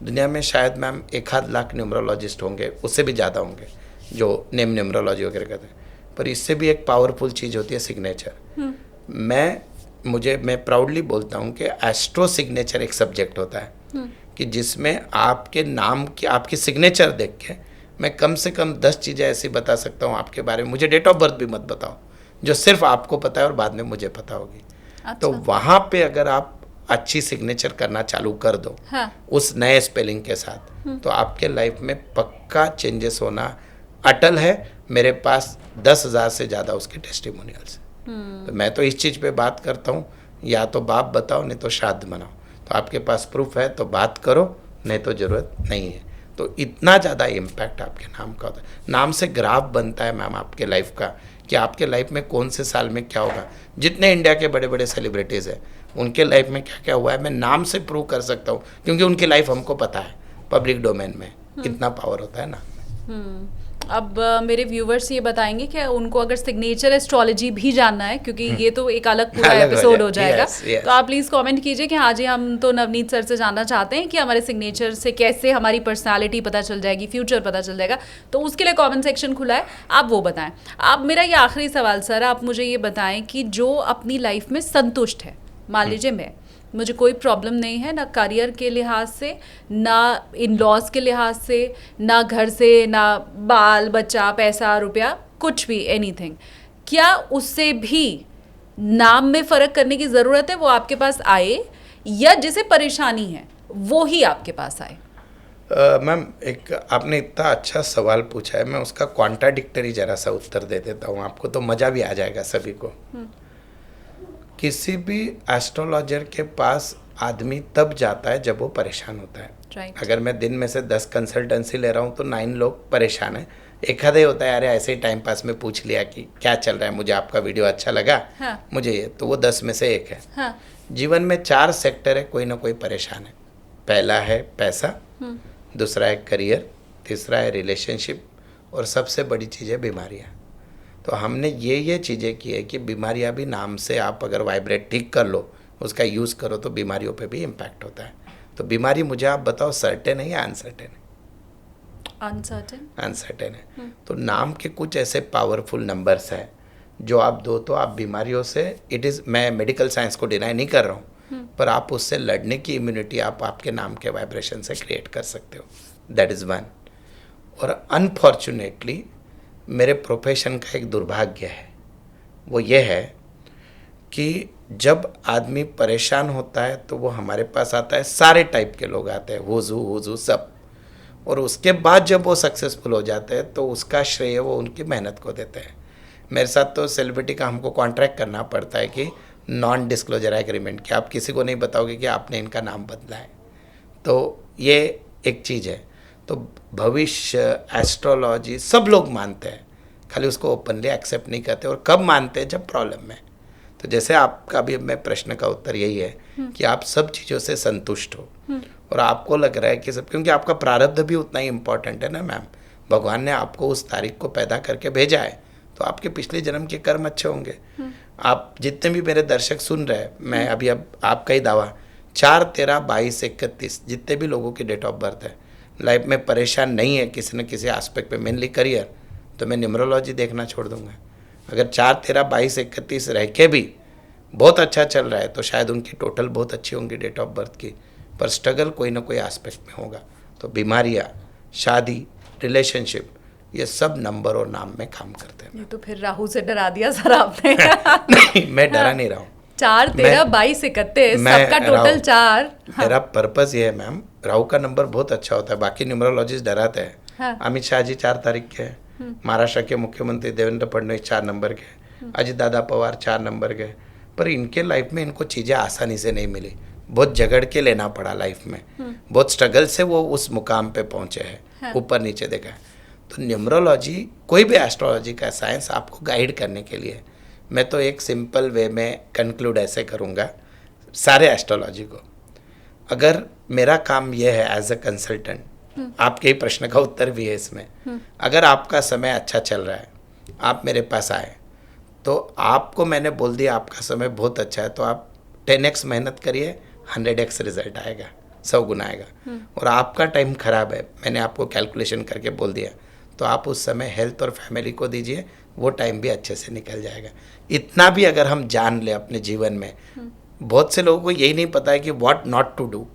दुनिया में शायद मैम 1-8 लाख न्यूमरोलॉजिस्ट होंगे, उससे भी ज़्यादा होंगे जो न्यूमरोलॉजी वगैरह करते हैं, पर इससे भी एक पावरफुल चीज़ होती है सिग्नेचर। मैं प्राउडली बोलता हूँ कि एस्ट्रो सिग्नेचर एक सब्जेक्ट होता है कि जिसमें आपके नाम की, आपकी सिग्नेचर देख के मैं कम से कम 10 चीज़ें ऐसी बता सकता हूँ आपके बारे में। मुझे डेट ऑफ बर्थ भी मत बताओ, जो सिर्फ आपको पता है और बाद में मुझे पता होगी। अच्छा। तो वहाँ पे अगर आप अच्छी सिग्नेचर करना चालू कर दो, हाँ, उस नए स्पेलिंग के साथ, तो आपके लाइफ में पक्का चेंजेस होना अटल है। मेरे पास 10,000 से ज़्यादा उसके टेस्टिमोनियल्स हैं। तो मैं तो इस चीज़ पे बात करता हूँ, या तो बाप बताओ नहीं तो श्राद्ध मनाओ। तो आपके पास प्रूफ है तो बात करो, नहीं तो ज़रूरत नहीं है। तो इतना ज़्यादा इम्पैक्ट आपके नाम का होता है। नाम से ग्राफ बनता है मैम आपके लाइफ का कि आपके लाइफ में कौन से साल में क्या होगा। जितने इंडिया के बड़े बड़े सेलिब्रिटीज़ हैं उनके लाइफ में क्या क्या हुआ है मैं नाम से प्रूव कर सकता हूँ, क्योंकि उनकी लाइफ हमको पता है, पब्लिक डोमेन में इतना पावर होता है ना। अब मेरे व्यूवर्स ये बताएंगे कि उनको अगर सिग्नेचर एस्ट्रोलॉजी भी जानना है, क्योंकि ये तो एक अलग पूरा एपिसोड हो जाएगा, तो आप प्लीज़ कमेंट कीजिए कि हाँ जी हम तो नवनीत सर से जानना चाहते हैं कि हमारे सिग्नेचर से कैसे हमारी पर्सनालिटी पता चल जाएगी, फ्यूचर पता चल जाएगा। तो उसके लिए कमेंट सेक्शन खुला है, आप वो बताएं। अब मेरा ये आखिरी सवाल सर, आप मुझे ये बताएं कि जो अपनी लाइफ में संतुष्ट है, मान लीजिए मुझे कोई प्रॉब्लम नहीं है, ना करियर के लिहाज से, ना इन लॉज के लिहाज से, ना घर से, ना बाल बच्चा, पैसा रुपया, कुछ भी, एनीथिंग, क्या उससे भी नाम में फ़र्क करने की ज़रूरत है? वो आपके पास आए, या जिसे परेशानी है वो ही आपके पास आए? मैम एक आपने इतना अच्छा सवाल पूछा है, मैं उसका कॉन्ट्राडिक्टरी जरा सा उत्तर दे देता हूँ आपको, तो मज़ा भी आ जाएगा सभी को। किसी भी एस्ट्रोलॉजर के पास आदमी तब जाता है जब वो परेशान होता है। Right. अगर मैं दिन में से 10 कंसल्टेंसी ले रहा हूँ तो 9 लोग परेशान हैं, एक आधे होता है अरे ऐसे ही टाइम पास में पूछ लिया कि क्या चल रहा है, मुझे आपका वीडियो अच्छा लगा, हाँ, मुझे ये, तो वो 10 में से एक है। हाँ. जीवन में 4 सेक्टर है, कोई ना कोई परेशान है। पहला है पैसा, दूसरा है करियर, तीसरा है रिलेशनशिप, और सबसे बड़ी चीज़ है बीमारियाँ। तो हमने ये चीज़ें की है कि बीमारियाँ भी नाम से आप अगर वाइब्रेट ठीक कर लो, उसका यूज़ करो, तो बीमारियों पे भी इम्पैक्ट होता है। तो बीमारी मुझे आप बताओ सर्टेन है या अनसर्टेन है? अनसर्टेन है। तो नाम के कुछ ऐसे पावरफुल नंबर्स हैं जो आप दो तो आप बीमारियों से, मैं मेडिकल साइंस को डिनाई नहीं कर रहा हूँ, पर आप उससे लड़ने की इम्यूनिटी आप आपके नाम के वाइब्रेशन से क्रिएट कर सकते हो। That is one. और अनफॉर्चुनेटली मेरे प्रोफेशन का एक दुर्भाग्य है, वो ये है कि जब आदमी परेशान होता है तो वो हमारे पास आता है, सारे टाइप के लोग आते हैं, हुजू सब, और उसके बाद जब वो सक्सेसफुल हो जाते हैं तो उसका श्रेय वो उनकी मेहनत को देते हैं। मेरे साथ तो सेलिब्रिटी का हमको कॉन्ट्रैक्ट करना पड़ता है कि नॉन डिस्क्लोजर एग्रीमेंट, कि आप किसी को नहीं बताओगे कि आपने इनका नाम बदला है। तो ये एक चीज़ है। तो भविष्य, एस्ट्रोलॉजी सब लोग मानते हैं, खाली उसको ओपनली एक्सेप्ट नहीं करते। और कब मानते हैं? जब प्रॉब्लम में। तो जैसे आपका भी मैं प्रश्न का उत्तर यही है कि आप सब चीज़ों से संतुष्ट हो और आपको लग रहा है कि सब, क्योंकि आपका प्रारब्ध भी उतना ही इम्पोर्टेंट है ना मैम। भगवान ने आपको उस तारीख को पैदा करके भेजा है तो आपके पिछले जन्म के कर्म अच्छे होंगे। आप जितने भी मेरे दर्शक सुन रहे हैं, मैं अभी अब आपका ही दावा 4, 13, 22, 31 जितने भी लोगों की डेट ऑफ बर्थ है, लाइफ में परेशान नहीं है किसी न किसी एस्पेक्ट पे, मेनली करियर, तो मैं न्यूमरोलॉजी देखना छोड़ दूंगा। अगर 4, 13, 22, 31 रह के भी बहुत अच्छा चल रहा है तो शायद उनकी टोटल बहुत अच्छी होंगी डेट ऑफ बर्थ की, पर स्ट्रगल कोई ना कोई एस्पेक्ट में होगा। तो बीमारियाँ, शादी, रिलेशनशिप, ये सब नंबर और नाम में काम करते हैं। ये तो फिर राहु से डरा दिया सर आपने। नहीं, मैं डरा नहीं रहा हूँ। 4, 13, 22, 31 सबका टोटल 4। मेरा पर्पस ये है मैम, राहु का नंबर बहुत अच्छा होता है। बाकी न्यूमरोलॉजिस्ट डराते हैं। हाँ। अमित शाह जी 4 तारीख के हैं, महाराष्ट्र के मुख्यमंत्री देवेंद्र फडणवीस 4 नंबर के, अजित दादा पवार 4 नंबर के। पर इनके लाइफ में इनको चीज़ें आसानी से नहीं मिली, बहुत झगड़ के लेना पड़ा लाइफ में, बहुत स्ट्रगल से वो उस मुकाम पे पहुंचे हैं। हाँ। ऊपर नीचे देखा है। तो न्यूमरोलॉजी, कोई भी एस्ट्रोलॉजी का साइंस आपको गाइड करने के लिए, मैं तो एक सिंपल वे में कंक्लूड ऐसे करूँगा सारे एस्ट्रोलॉजी को। अगर मेरा काम यह है एज अ कंसल्टेंट, आपके ही प्रश्न का उत्तर भी है इसमें, अगर आपका समय अच्छा चल रहा है, आप मेरे पास आए तो आपको मैंने बोल दिया आपका समय बहुत अच्छा है, तो आप 10x मेहनत करिए, 100x रिजल्ट आएगा, 100 गुना आएगा। और आपका टाइम खराब है, मैंने आपको कैलकुलेशन करके बोल दिया, तो आप उस समय हेल्थ और फैमिली को दीजिए, वो टाइम भी अच्छे से निकल जाएगा। इतना भी अगर हम जान लें अपने जीवन में, बहुत से लोगों को यही नहीं पता है कि व्हाट नॉट टू डू,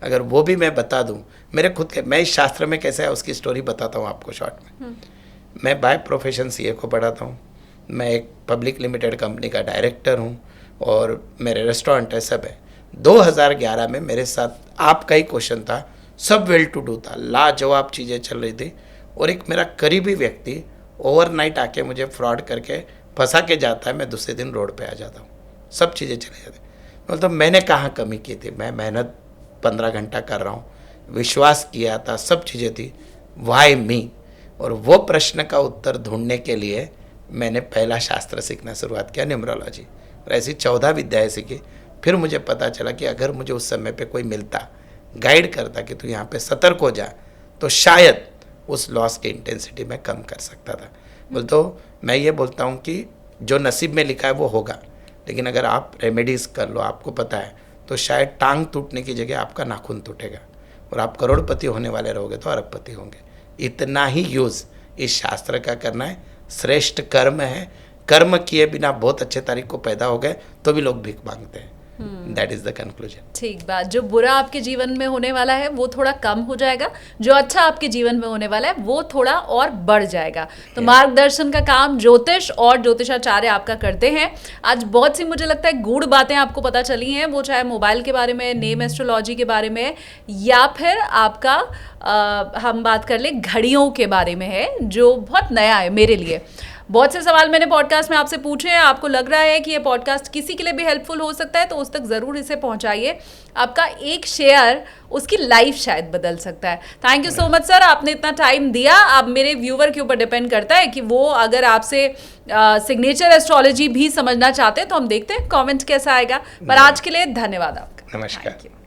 अगर वो भी मैं बता दूं, मेरे खुद के, मैं इस शास्त्र में कैसे है उसकी स्टोरी बताता हूँ आपको शॉर्ट में। मैं बाय प्रोफेशन सीए को पढ़ाता हूँ, मैं एक पब्लिक लिमिटेड कंपनी का डायरेक्टर हूँ और मेरे रेस्टोरेंट है, सब है। 2011 में मेरे साथ आपका ही क्वेश्चन था, सब वेल टू डू था, लाजवाब चीज़ें चल रही थी, और एक मेरा करीबी व्यक्ति ओवरनाइट आके मुझे फ्रॉड करके फंसा के जाता है, मैं दूसरे दिन रोड पे आ जाता हूँ, सब चीज़ें चली जाती। मतलब मैंने कहाँ कमी की थी? मैं मेहनत 15 घंटा कर रहा हूँ, विश्वास किया था, सब चीज़ें थी, वाई मी? और वो प्रश्न का उत्तर ढूंढने के लिए मैंने पहला शास्त्र सीखना शुरुआत किया, न्यूमरोलॉजी, और ऐसी 14 विद्याएँ सीखी। फिर मुझे पता चला कि अगर मुझे उस समय पे कोई मिलता, गाइड करता कि तू यहाँ पे सतर्क हो जा, तो शायद उस लॉस की इंटेंसिटी में कम कर सकता था। बोल तो मैं ये बोलता हूँ कि जो नसीब में लिखा है वो होगा, लेकिन अगर आप रेमेडीज़ कर लो, आपको पता है, तो शायद टांग टूटने की जगह आपका नाखून टूटेगा और आप करोड़पति होने वाले रहोगे तो अरबपति होंगे। इतना ही यूज़ इस शास्त्र का करना है, श्रेष्ठ कर्म है। कर्म किए बिना बहुत अच्छे तारीख को पैदा हो गए तो भी लोग भीख मांगते हैं। That is the conclusion. ठीक बात, जो बुरा आपके जीवन में होने वाला है वो थोड़ा कम हो जाएगा, जो अच्छा आपके जीवन में होने वाला है वो थोड़ा और बढ़ जाएगा। तो मार्गदर्शन का काम ज्योतिष और ज्योतिषाचार्य आपका करते हैं। आज बहुत सी मुझे लगता है गूढ़ बातें आपको पता चली हैं, वो चाहे मोबाइल के बारे में, नेम एस्ट्रोलॉजी के बारे में, या फिर आपका हम बात कर ले घड़ियों के बारे में है, जो बहुत नया है मेरे लिए। बहुत से सवाल मैंने पॉडकास्ट में आपसे पूछे हैं, आपको लग रहा है कि ये पॉडकास्ट किसी के लिए भी हेल्पफुल हो सकता है तो उस तक ज़रूर इसे पहुंचाइए। आपका एक शेयर उसकी लाइफ शायद बदल सकता है। Thank you so much sir, आपने इतना टाइम दिया। अब मेरे व्यूवर के ऊपर डिपेंड करता है कि वो अगर आपसे सिग्नेचर एस्ट्रोलॉजी भी समझना चाहते हैं तो हम देखते हैं कमेंट कैसा आएगा। पर आज के लिए धन्यवाद आपका। नमस्कार।